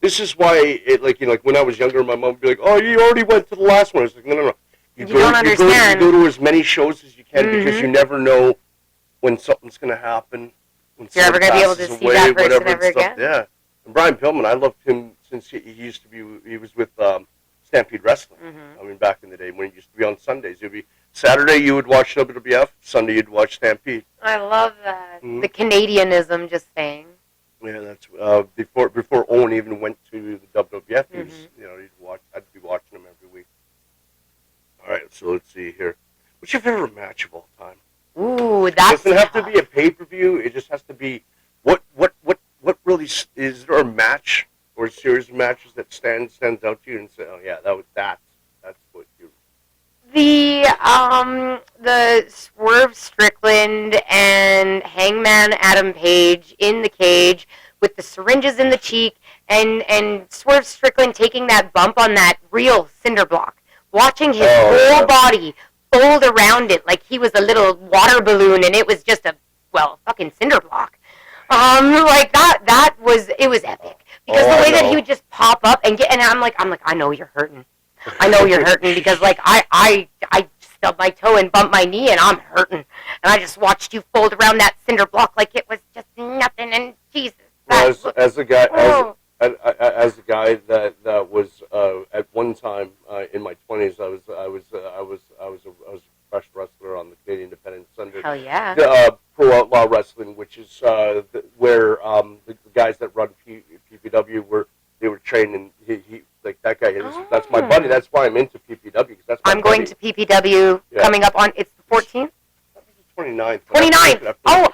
this is why, like when I was younger, my mom would be like, "Oh, you already went to the last one." I was like, "No. You don't understand. You go to as many shows as you can because Mm-hmm. you never know when something's going to happen. When You're ever someone going to be able to passes see away, that person whatever ever and stuff. again? Yeah. And Brian Pillman, I loved him since he was with Stampede Wrestling. Mm-hmm. I mean, back in the day when it used to be on Sundays. It would be Saturday you would watch WWF, Sunday you'd watch Stampede. I love that. Mm-hmm. The Canadianism, just saying. Yeah, that's before Owen even went to the WWF. He was, I'd be watching him every week. All right, so let's see here. What's your favorite match of all time? Ooh, that's Doesn't have to be a pay-per-view. It just has to be what really is there a match or a series of matches that stands out to you and say, oh yeah, that's what you. The Swerve Strickland and Hangman Adam Page in the cage with the syringes in the cheek and Swerve Strickland taking that bump on that real cinder block, watching his whole body fold around it like he was a little water balloon and it was just a fucking cinder block. Like it was epic because the way that he would just pop up and I'm like I know you're hurting. I know you're hurting because like I stubbed my toe and bumped my knee and I'm hurting and I just watched you fold around that cinder block like it was just nothing and Jesus. As a guy that was at one time in my 20s, I was a professional wrestler on the Canadian Independent Sunday. Hell yeah. Pro Outlaw Wrestling, which is where the guys that run PPW were training. He like that guy. That's my buddy. That's why I'm into PPW. Because that's I'm going to PPW coming up on it's the 14th. 29th. 29th. Oh,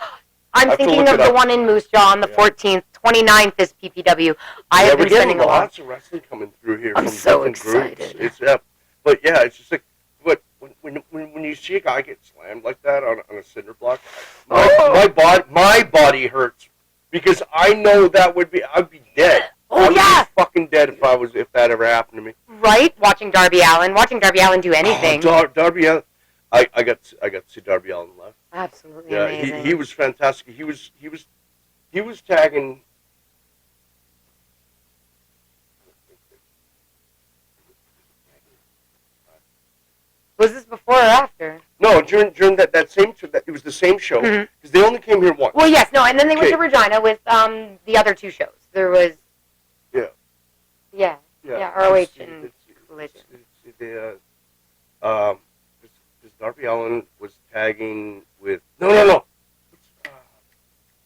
I'm thinking of the one in Moose Jaw on the 14th. 29th is PPW. I have been spending a lot. Lots of wrestling coming through here. I'm from so excited. Groups. But yeah, it's just like, but when you see a guy get slammed like that on a cinder block, my body hurts because I know I'd be dead. Oh I'd yeah, be fucking dead if that ever happened to me. Right, watching Darby Allin do anything. Darby Allin. I got to see Darby Allin live. Absolutely amazing. He was fantastic. He was tagging. Was this before or after? No, during that same show. It was the same show because they only came here once. Well, yes, no, and then they went to Regina with the other two shows. There was ROH and Collision. Because Darby Allin was tagging with no.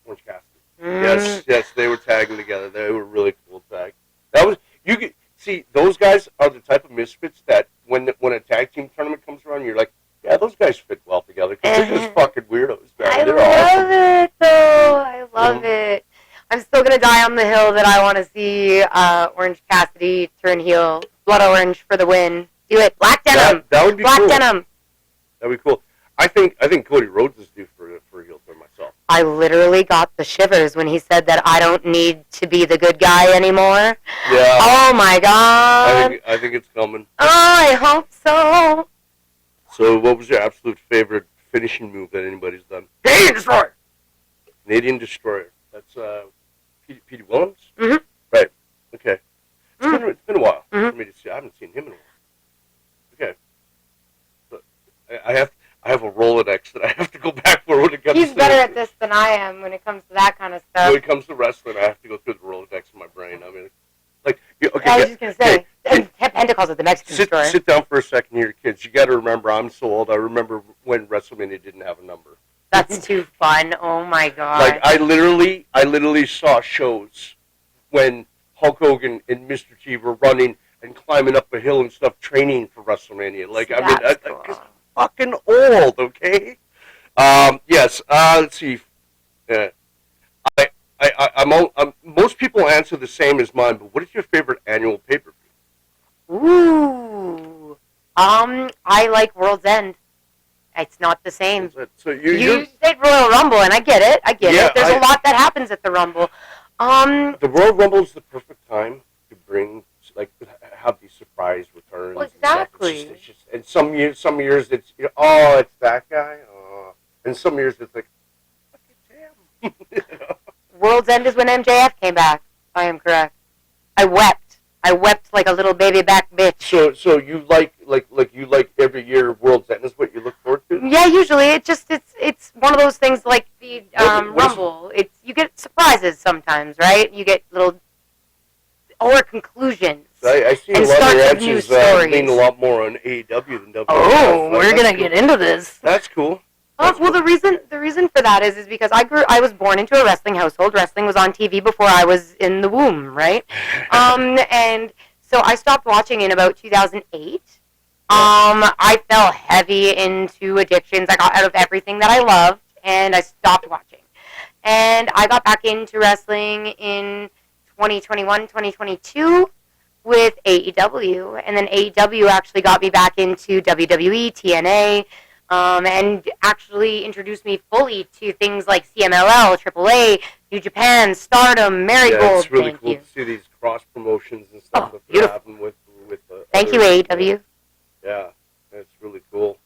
Orange Cassidy. Yes, they were tagging together. They were really cool tag. That was you could see those guys are the type of misfits that when a tag team tournament comes around, you're like, yeah, those guys fit well together because they're just fucking weirdos. Man. They're awesome. It though. I love it. I'm still gonna die on the hill that I want to see Orange Cassidy turn heel, blood orange for the win. Do it, black denim. That would be black cool. denim. That'd be cool. I think Cody Rhodes is due for a heel turn myself. I literally got the shivers when he said that I don't need to be the good guy anymore. Yeah. Oh my god. I think it's coming. I hope so. So, what was your absolute favorite finishing move that anybody's done? Canadian Destroyer. Canadian Destroyer. That's Petey Williams. Mm-hmm. Right. Okay. It's been a while for me to see. I haven't seen him in a while. Okay. So, I have a Rolodex that I have to go back for when it comes. He's better at this than I am when it comes to that kind of stuff. When it comes to wrestling, I have to go through the Rolodex in my brain. I mean, like, okay. I was just gonna say, Pentecost is the Mexican Destroyer. Sit down for a second here, kids. You got to remember, I'm so old. I remember when WrestleMania didn't have a number. That's too fun. Oh my god. Like I literally saw shows when Hulk Hogan and Mr. T were running and climbing up a hill and stuff, training for WrestleMania. Like cool. I'm fucking old. Okay. Yes. Let's see. Most people answer the same as mine, but what is your favorite annual pay-per-view? Ooh. I like World's End. It's not the same. So you said Royal Rumble, and I get it. Yeah, There's a lot that happens at the Rumble. The Royal Rumble is the perfect time to bring, have these surprise returns. Well, exactly. It's just, and some years it's it's that guy. And some years it's like, fucking damn. World's End is when MJF came back. If I am correct. I wept. I wept like a little baby back bitch. So you like every year World's End is what you look forward to? Yeah, usually it's one of those things like the Rumble. You get surprises sometimes, right? You get little or conclusions. I see a lot of your answers lean a lot more on AEW than WWE. Oh, we're gonna get into this. That's cool. Well, the reason for that is because I was born into a wrestling household. Wrestling was on TV before I was in the womb, right? And so I stopped watching in about 2008. I fell heavy into addictions. I got out of everything that I loved, and I stopped watching. And I got back into wrestling in 2021, 2022 with AEW, and then AEW actually got me back into WWE, TNA, and actually introduced me fully to things like CMLL, AAA, New Japan, Stardom, Marigold. Yeah, it's really cool to see these cross promotions and stuff that happen with. Thank you, AEW. Yeah, it's really cool.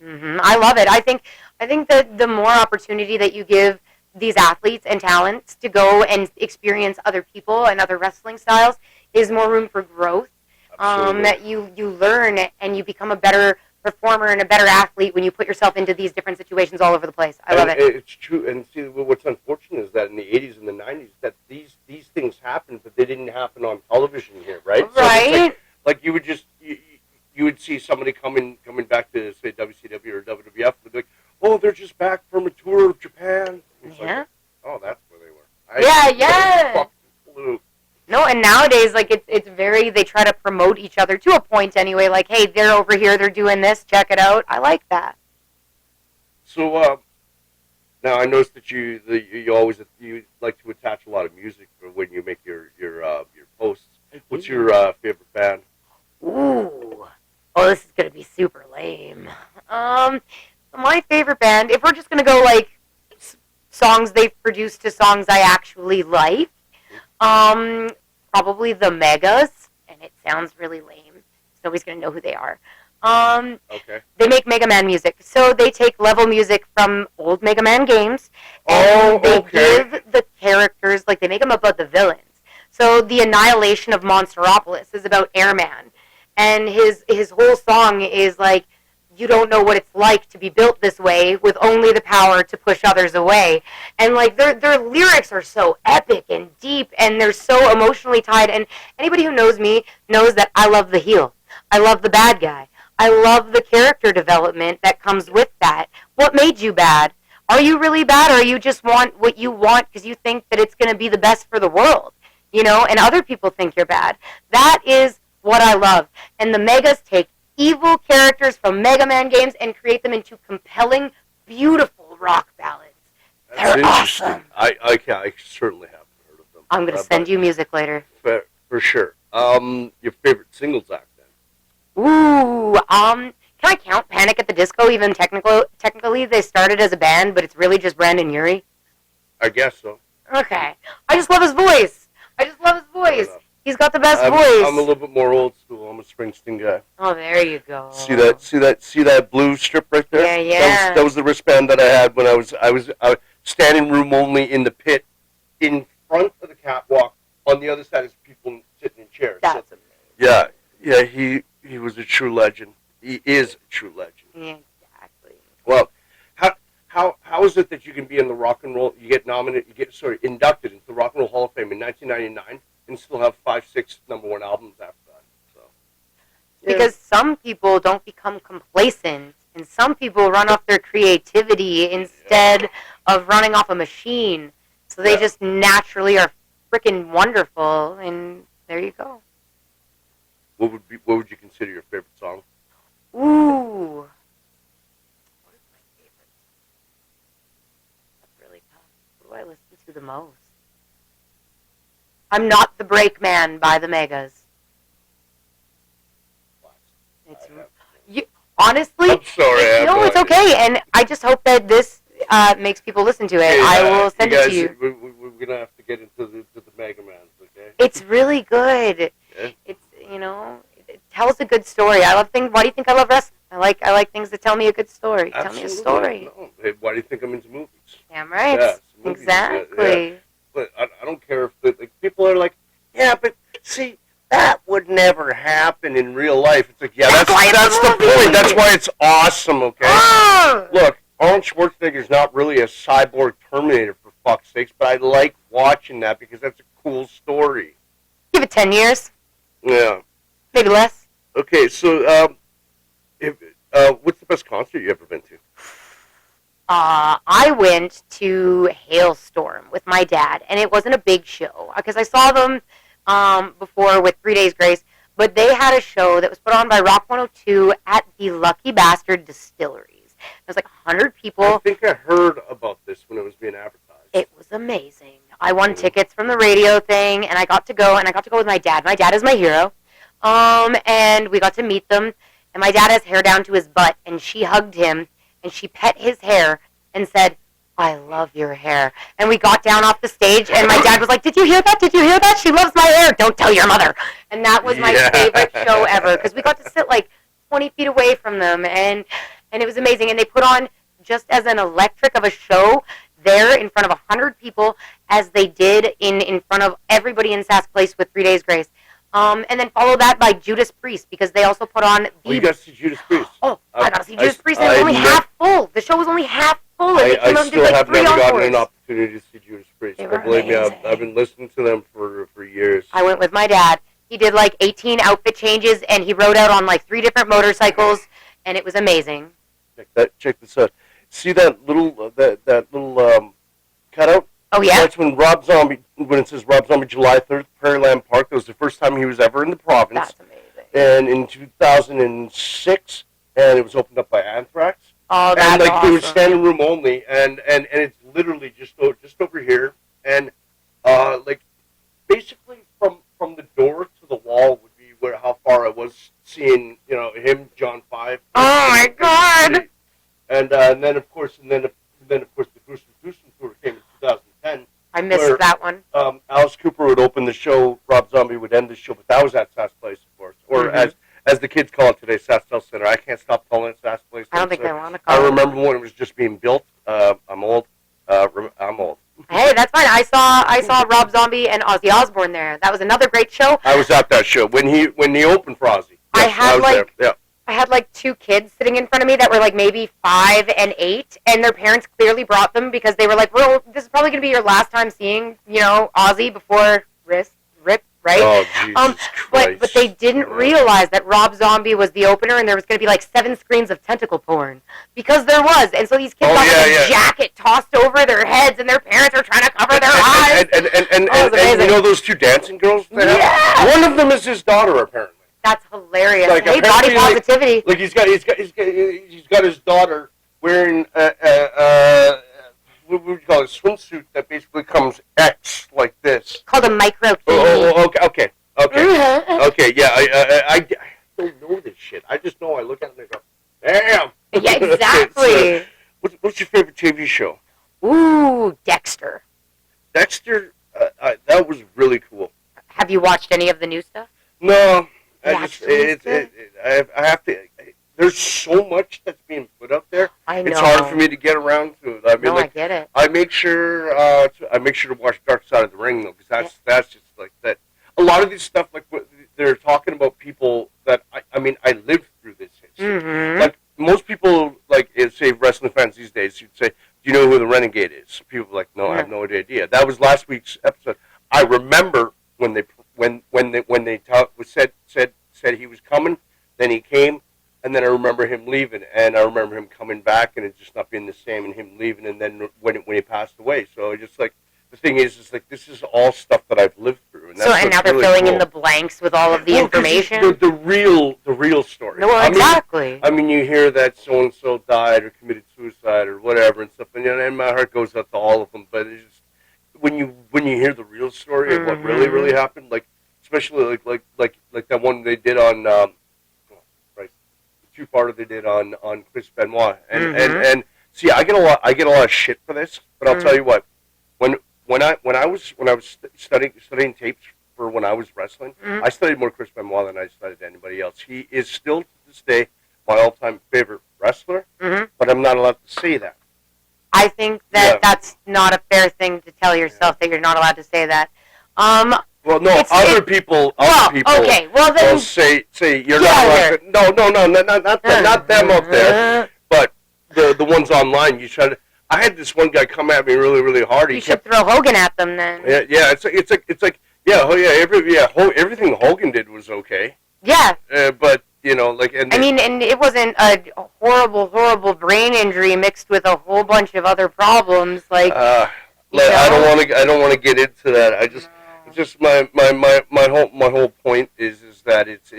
I love it. I think that the more opportunity that you give these athletes and talents to go and experience other people and other wrestling styles is more room for growth. That you learn and you become a better performer and a better athlete when you put yourself into these different situations all over the place. I love it. It's true. And see, what's unfortunate is that in the 80s and the 90s, that these things happened, but they didn't happen on television here, right? Right. So like you would just you would see somebody coming back to say WCW or WWF, and be like, oh, they're just back from a tour of Japan. Yeah. Like, oh, that's where they were. Yeah. No, and nowadays, like it's very, they try to promote each other to a point anyway. Like, hey, they're over here, they're doing this, check it out. I like that. So now I noticed that you like to attach a lot of music for when you make your posts. What's your favorite band? Ooh, oh, this is gonna be super lame. My favorite band, if we're just gonna go like songs they've produced to songs I actually like. Probably the Megas, and it sounds really lame. Nobody's gonna know who they are. Okay. They make Mega Man music, so they take level music from old Mega Man games, and they give the characters, like they make them about the villains. So the annihilation of Monsteropolis is about Airman, and his whole song is like, you don't know what it's like to be built this way with only the power to push others away. And like their lyrics are so epic and deep, and they're so emotionally tied. And anybody who knows me knows that I love the heel. I love the bad guy. I love the character development that comes with that. What made you bad? Are you really bad, or you just want what you want because you think that it's going to be the best for the world? You know, and other people think you're bad. That is what I love. And the Megas take evil characters from Mega Man games and create them into compelling, beautiful rock ballads. They're awesome. I certainly haven't heard of them. I'm going to send you music later. For sure. Your favorite singles act then? Ooh, can I count Panic at the Disco? Even technically, they started as a band, but it's really just Brandon Urie. I guess so. Okay. I just love his voice. He's got the best voice. I'm a little bit more old school. I'm a Springsteen guy. Oh, there you go. See that blue strip right there? Yeah. That was the wristband that I had when I was standing room only in the pit, in front of the catwalk. On the other side is people sitting in chairs. That's amazing. Yeah. He was a true legend. He is a true legend. Yeah, exactly. Well, how is it that you can be in the rock and roll? You get inducted into the Rock and Roll Hall of Fame in 1999. And still have 5-6 #1 albums after that. So, yeah. Because some people don't become complacent, and some people run off their creativity instead of running off a machine. So they just naturally are freaking wonderful, and there you go. What would you consider your favorite song? Ooh. What is my favorite? That's really tough. What do I listen to the most? I'm Not the Break Man by the Megas. Honestly, I'm sorry. No, it's okay, and I just hope that this makes people listen to it. Hey, I will send it to you. We're gonna have to get into the Mega Mans, okay? It's really good. Yeah. It's it tells a good story. I love things. Why do you think I love wrestling? I like things that tell me a good story. Absolutely. Tell me a story. No. Hey, why do you think I'm into movies? Damn right. Yeah, movies, exactly. but I don't care if like people are like, yeah, but see, that would never happen in real life. It's like, yeah, that's the point. That's why it's awesome. Okay, look, Arnold Schwarzenegger's not really a cyborg Terminator for fuck's sakes, but I like watching that because that's a cool story. Give it 10 years. Yeah. Maybe less. Okay, so what's the best concert you ever been to? I went to Hailstorm with my dad, and it wasn't a big show because I saw them before with 3 Days Grace, but they had a show that was put on by Rock 102 at the Lucky Bastard Distilleries. It was like 100 people. I think I heard about this when it was being advertised. It was amazing. I won tickets from the radio thing, and I got to go with my dad. My dad is my hero. And we got to meet them, and my dad has hair down to his butt, and she hugged him, and she pet his hair and said, I love your hair. And we got down off the stage, and my dad was like, did you hear that? Did you hear that? She loves my hair. Don't tell your mother. And that was my favorite show ever, because we got to sit like 20 feet away from them, and it was amazing. And they put on just as an electric of a show there in front of 100 people as they did in front of everybody in Sask Place with 3 Days Grace. And then follow that by Judas Priest, because they also put on the... Oh, you got to see Judas Priest. Oh, I got to see Judas Priest, and it was only half full. The show was only half full, and I still have never gotten an encores. opportunity to see Judas Priest. They were Believe me, amazing. I've been listening to them for years. I went with my dad. He did like 18 outfit changes, and he rode out on like 3 different motorcycles, and it was amazing. Check this out. See that little cutout? Oh, yeah? That's when when it says Rob Zombie July 3rd, Prairieland Park. That was the first time he was ever in the province. That's amazing. And in 2006, and it was opened up by Anthrax. Oh, that's and like awesome. it was standing room only, and it's literally just over here, and like basically from the door to the wall would be how far I was seeing him, John 5. Oh my God! And then of course the Gruesome tour came in 2010. I missed that one. Alice Cooper would open the show, Rob Zombie would end the show, but that was at Sask Place, of course, or as the kids call it today, SaskTel Center. I can't stop calling it Sask Place. I don't think they want to call it. I remember when it was just being built. I'm old. I'm old. Hey, that's fine. I saw Rob Zombie and Ozzy Osbourne there. That was another great show. I was at that show when he opened for Ozzy. Yes, I had like 2 kids sitting in front of me that were like maybe 5 and 8, and their parents clearly brought them because they were like, "Well, this is probably going to be your last time seeing, Ozzy before Rip, right?" Oh, Jesus Christ. But they didn't realize that Rob Zombie was the opener, and there was going to be like 7 screens of tentacle porn because there was, and so these kids got a jacket tossed over their heads, and their parents are trying to cover their eyes. And you know those 2 dancing girls? Yeah. One of them is his daughter, apparently. That's hilarious. Like, hey, body positivity. Like he's got his daughter wearing what would you call it, a swimsuit that basically comes X like this. Called a micro key. Okay. Okay, yeah. I don't know this shit. I just know I look at it and I go, damn. Yeah, exactly. What's your favorite TV show? Ooh, Dexter. Dexter, that was really cool. Have you watched any of the new stuff? No. I have to. There's so much that's being put up there. I know. It's hard for me to get around to. I mean, I get it. I make sure to watch Dark Side of the Ring though, because that's just like that. A lot of these stuff, like what they're talking about, people that I lived through this history. Mm-hmm. Like most people, like say wrestling fans these days, you'd say, "Do you know who the Renegade is?" People are like, "No, I have no idea." That was last week's episode. I remember when they said he was coming, then he came, and then I remember him leaving, and I remember him coming back, and it just not being the same, and him leaving, and then when he passed away. So just like the thing is like this is all stuff that I've lived through, and that's now they're really filling cool. in the blanks with all of the information. The real story. No, exactly. I mean, you hear that so and so died or committed suicide or whatever and stuff, and my heart goes out to all of them. But it's just when you hear the real story of what really happened, like especially like that one they did on the 2-parter they did on Chris Benoit, and see, I get a lot of shit for this, but I'll tell you what, when I was studying tapes for when I was wrestling, I studied more Chris Benoit than I studied anybody else. He is still to this day my all-time favorite wrestler, but I'm not allowed to say that. I think that that's not a fair thing to tell yourself that you're not allowed to say that. Well, no, other people okay, well then, will say you're not allowed to. No, not them up there, but the ones online. You try to. I had this one guy come at me really, really hard. You should throw Hogan at them then. Yeah. It's like everything Hogan did was okay. Yeah. But like, and it wasn't a horrible brain injury mixed with a whole bunch of other problems. Like, I don't want to get into that. I just. Just my whole point is that it's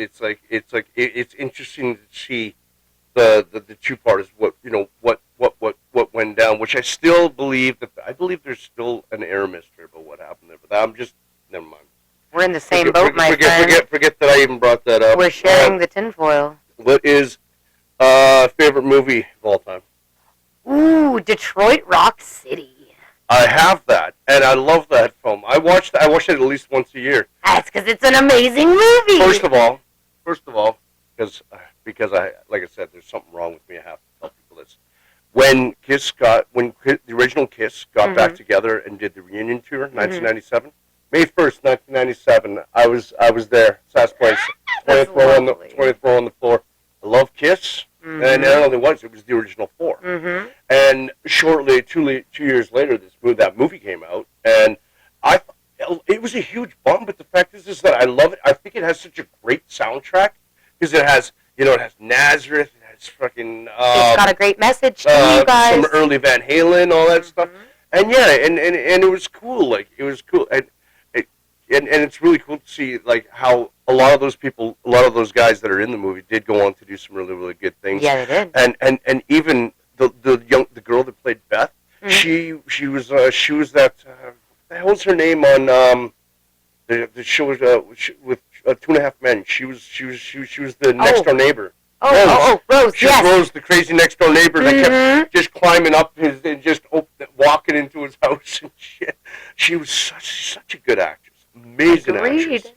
interesting to see the two parts, what went down, which I still believe there's still an air mystery about what happened there, but I'm just never mind. We're in the same boat, my friend. Forget that I even brought that up. We're sharing the tinfoil. What is favorite movie of all time? Ooh, Detroit Rock City. I have that, and I love that film. I watch it at least once a year. That's because it's an amazing movie. First of all, because I, like I said, there's something wrong with me. I have to tell people this. When the original Kiss got back together and did the reunion tour, 1997, May 1st, 1997, I was there, Sass Place, 20th row on the floor. I love Kiss. And not only was it was the original four. And shortly, 2 years later, that movie came out, and it was a huge bump. But the fact is that I love it. I think it has such a great soundtrack because it has Nazareth, it has fucking. It's got a great message to you guys. Some early Van Halen, all that stuff, and and it was cool. Like it was cool, and it's really cool to see like how a lot of those guys that are in the movie did go on to do some really, really good things. Yeah, they did. And even the girl that played Beth, she was that the hell was her name on the show with 2.5 Men. She was the next door neighbor. Rose. She was Rose, the crazy next door neighbor that kept just climbing up and just walking into his house and shit. She was such a good actress. Amazing actress.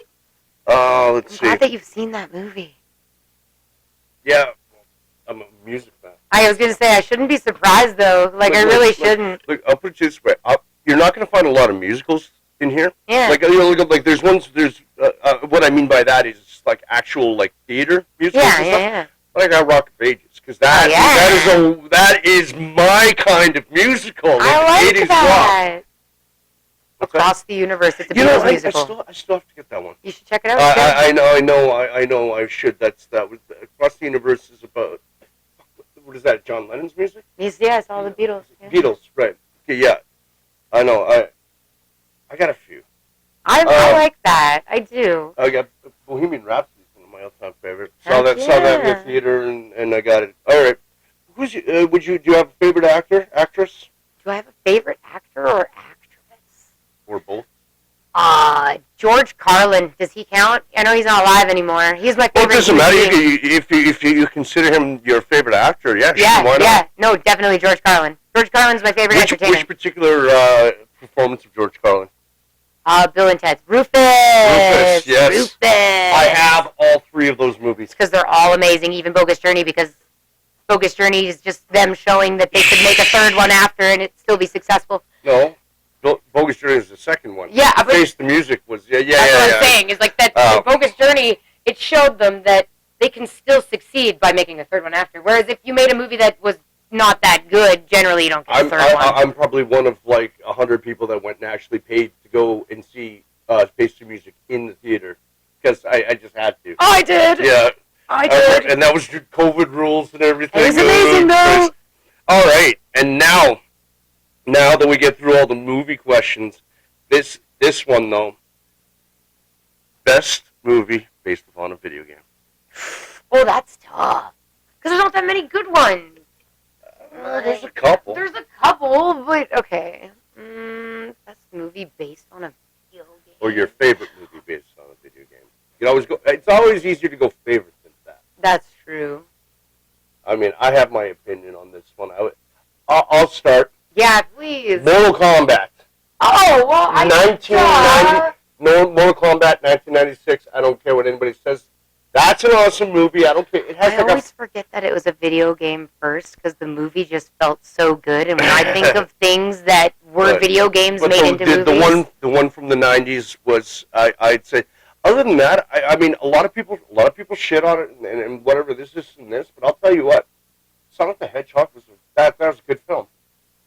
Let's see. I'm glad that you've seen that movie. Yeah, I'm a music fan. I was going to say, I shouldn't be surprised, though. Like, I really shouldn't. Look, I'll put it this way. You're not going to find a lot of musicals in here. Yeah. Like, look, there's what I mean by that is, like, actual, like, theater musicals and stuff. Yeah. But I got Rock of Ages, because that is my kind of musical. I like that. Rock. Across the Universe. It's a Beatles musical. I still have to get that one. You should check it out. I know. I should. That was Across the Universe is about. What is that? John Lennon's music? Yeah, it's all the Beatles. Yeah. Beatles, right? Okay, yeah. I know. I got a few. I like that. I do. I got Bohemian Rhapsody, one of my all-time favorites. Saw that in the theater, and I got it. All right. Do you have a favorite actress? Do I have a favorite actor or actress? Or both? George Carlin. Does he count? I know he's not alive anymore. He's my favorite. Well, it doesn't matter. If you consider him your favorite actor, why not? Yeah. No, definitely George Carlin. George Carlin's my favorite entertainer. Which particular performance of George Carlin? Bill and Ted. Rufus, yes. Rufus. I have all three of those movies. Because they're all amazing, even Bogus Journey, because Bogus Journey is just them showing that they could make a third one after and it still be successful. No. Bogus Journey is the second one. Yeah, but Face the Music was That's what I'm saying. Is like that Bogus Journey. It showed them that they can still succeed by making a third one after. Whereas if you made a movie that was not that good, generally you don't get a third one. I'm probably one of like 100 people that went and actually paid to go and see Face the Music in the theater because I just had to. Oh, I did. Yeah, I did. And that was your COVID rules and everything. It was amazing, though. All right, and now that we get through all the movie questions, this one, though, best movie based upon a video game. Oh, that's tough. Because there's not that many good ones. There's a couple. But okay. Best movie based on a video game. Or your favorite movie based on a video game. You can always go. It's always easier to go favorite than that. That's true. I mean, I have my opinion on this one. I'll start. Yeah, please. Mortal Kombat. Oh, well, Mortal Kombat, 1996. I don't care what anybody says. That's an awesome movie. I don't care. It has I like always forget that it was a video game first because the movie just felt so good. And when I think of things that were but, video games but made into movies, the one from the '90s was I'd say. Other than that, I mean, a lot of people shit on it and whatever this and this. But I'll tell you what, Sonic the Hedgehog that was a good film.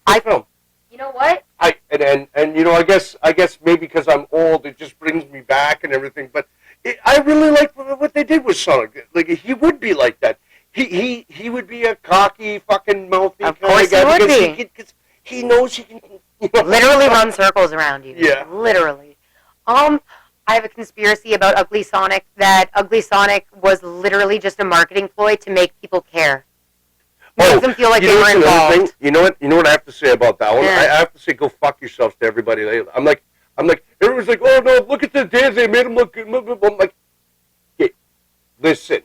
Good film. You know what? And you know, I guess maybe because I'm old, it just brings me back and everything. But I really like what they did with Sonic. Like he would be like that. He would be a cocky, fucking mouthy Of kind course of guy he would because be. he knows he can. You know, Literally run circles around you. Yeah. Literally. I have a conspiracy about Ugly Sonic that Ugly Sonic was literally just a marketing ploy to make people care. Make them feel like they were involved. You know what I have to say about that one? Yeah. I have to say, go fuck yourselves to everybody. I'm like, everyone's like, oh no, look at the dance, they made him look good. I'm like, hey, listen.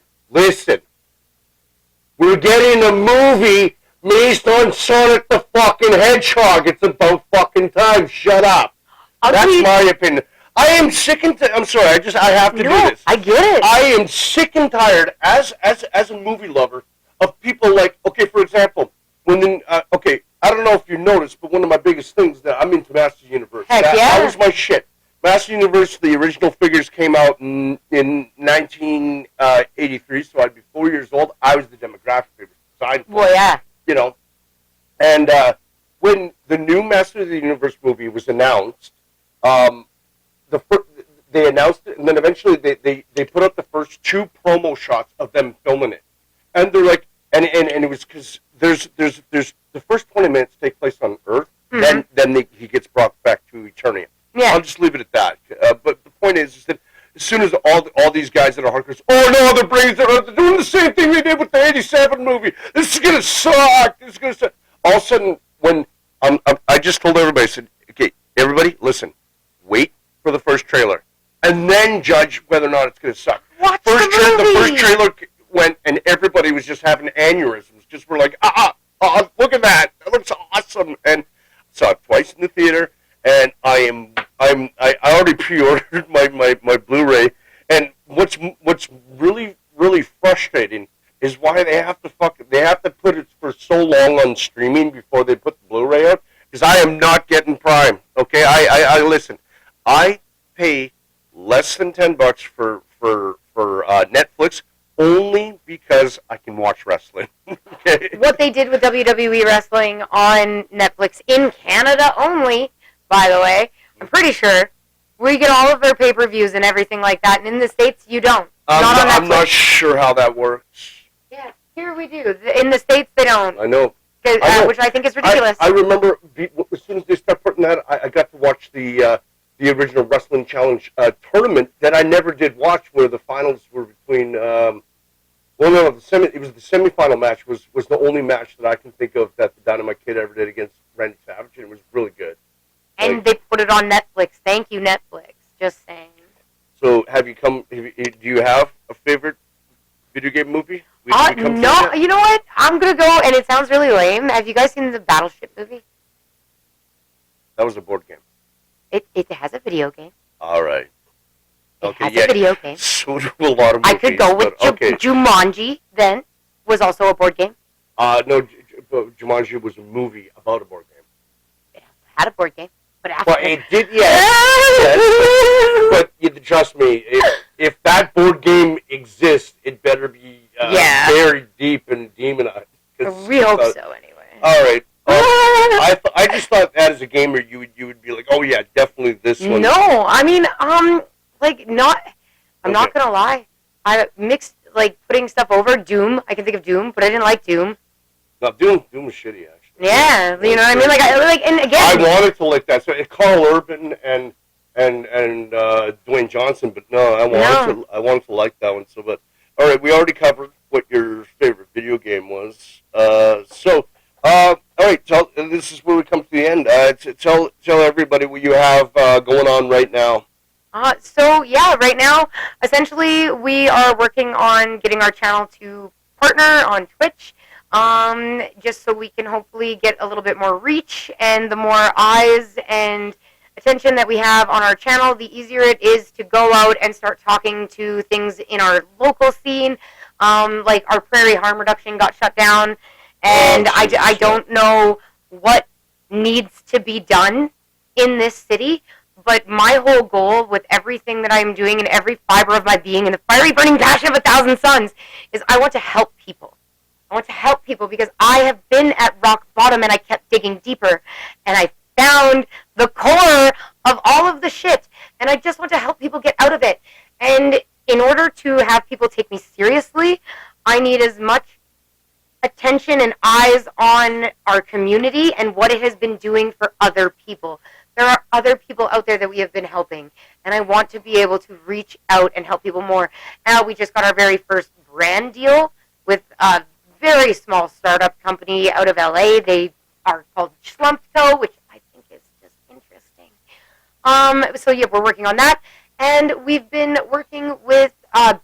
We're getting a movie based on Sonic the fucking Hedgehog. It's about fucking time. Shut up. That's my opinion. I am sick and I'm sorry. I have to do this. I get it. I am sick and tired as a movie lover of people like, okay, for example, okay, I don't know if you noticed, but one of my biggest things that I'm into Master Universe. Heck That was my shit. Master Universe, the original figures came out in 1983, so I'd be 4 years old. I was the demographic they were designed for. Well, yeah. You know, and when the new Master of the Universe movie was announced, they announced it, and then eventually they put up the first 2 promo shots of them filming it, and they're like, and it was because there's the first 20 minutes take place on Earth, then he gets brought back to Eternia. Yeah. I'll just leave it at that. But the point is that as soon as all these guys that are hardcore, oh no, they're bringing they're doing the same thing they did with the '87 movie. This is gonna suck. This is gonna suck. All of a sudden, when I just told everybody, I said, okay, everybody, listen, wait for the first trailer, and then judge whether or not it's gonna suck. Watch The movie. first trailer went, and everybody was just having aneurysms. Just were like, look at that. That looks awesome. And saw it twice in the theater, and I already pre-ordered my Blu-ray. And what's really frustrating is why they have to put it for so long on streaming before they put the Blu-ray out. Because I am not getting Prime. Okay, I listen. I pay less than $10 for Netflix only because I can watch wrestling. Okay. What they did with WWE wrestling on Netflix in Canada only, by the way, I'm pretty sure we get all of their pay-per-views and everything like that, and in the States you don't. Not on Netflix. I'm not sure how that works. Yeah, here we do. In the States they don't. I know. Which I think is ridiculous. I remember as soon as they start putting that, I got to watch the original Wrestling Challenge tournament that I never did watch, where the finals were between. It was the semifinal match was the only match that I can think of that the Dynamite Kid ever did against Randy Savage, and it was really good. And they put it on Netflix. Thank you, Netflix. Just saying. So, do you have a favorite video game movie? No. You know what? I'm gonna go, and it sounds really lame. Have you guys seen the Battleship movie? That was a board game. It has a video game. All right. It has a video game. So do a lot of movies. I could go with Jumanji. Then was also a board game. No, Jumanji was a movie about a board game. It had a board game, but after it did, yes. But trust me, if that board game exists, it better be very deep and demonized. We hope so, anyway. All right. I just thought that as a gamer, you would be like, oh yeah, definitely this one. No, I mean, I'm not gonna lie. I mixed putting stuff over Doom. I can think of Doom, but I didn't like Doom. No, Doom was shitty actually. Yeah, you know what I mean. And again, I wanted to like that. So Carl Urban and Dwayne Johnson, but no, I wanted to like that one. So, but all right, we already covered what your favorite video game was. All right, this is where we come to the end. Tell everybody what you have going on right now. Right now, essentially, we are working on getting our channel to partner on Twitch, just so we can hopefully get a little bit more reach, and the more eyes and attention that we have on our channel, the easier it is to go out and start talking to things in our local scene. Like our prairie harm reduction got shut down, and I don't know what needs to be done in this city, but my whole goal with everything that I'm doing and every fiber of my being and the fiery burning passion of 1,000 suns is I want to help people. I want to help people because I have been at rock bottom and I kept digging deeper and I found the core of all of the shit, and I just want to help people get out of it. And in order to have people take me seriously, I need as much attention and eyes on our community and what it has been doing for other people. There are other people out there that we have been helping, and I want to be able to reach out and help people more. Now, we just got our very first brand deal with a very small startup company out of LA. They are called Schlumpto, which I think is just interesting. So yeah, we're working on that, and we've been working with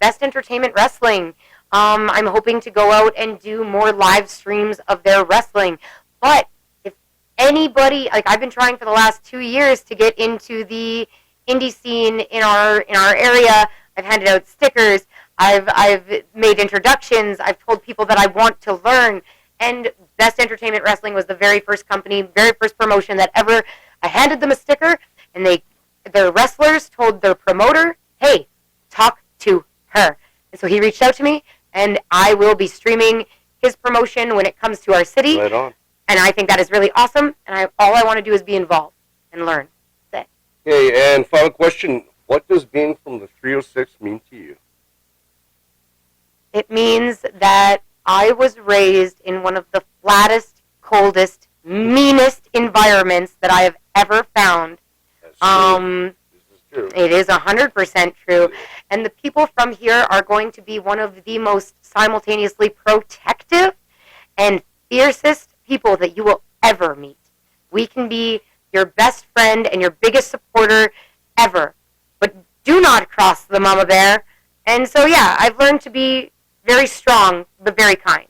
Best Entertainment Wrestling. I'm hoping to go out and do more live streams of their wrestling. But if anybody, like I've been trying for the last 2 years to get into the indie scene in our area. I've handed out stickers. I've made introductions. I've told people that I want to learn. And Best Entertainment Wrestling was the very first company, very first promotion that ever. I handed them a sticker, and their wrestlers told their promoter, "Hey, talk to her." And so he reached out to me, and I will be streaming his promotion when it comes to our city. Right on. And I think that is really awesome. And all I want to do is be involved and learn. That's it. Okay, and final question: what does being from the 306 mean to you? It means that I was raised in one of the flattest, coldest, meanest environments that I have ever found. That's true. This is true. It is 100% true. And the people from here are going to be one of the most simultaneously protective and fiercest people that you will ever meet. We can be your best friend and your biggest supporter ever. But do not cross the mama bear. And so, yeah, I've learned to be very strong, but very kind.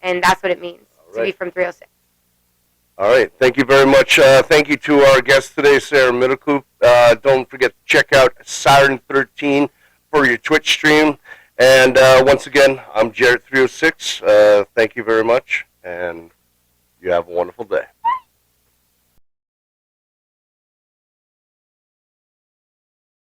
And that's what it means to be from 306. All right. Thank you very much. Thank you to our guest today, Sarah Middelkoop. Don't forget to check out Syrein13 for your Twitch stream. And once again, I'm Jaret306. Thank you very much, and you have a wonderful day.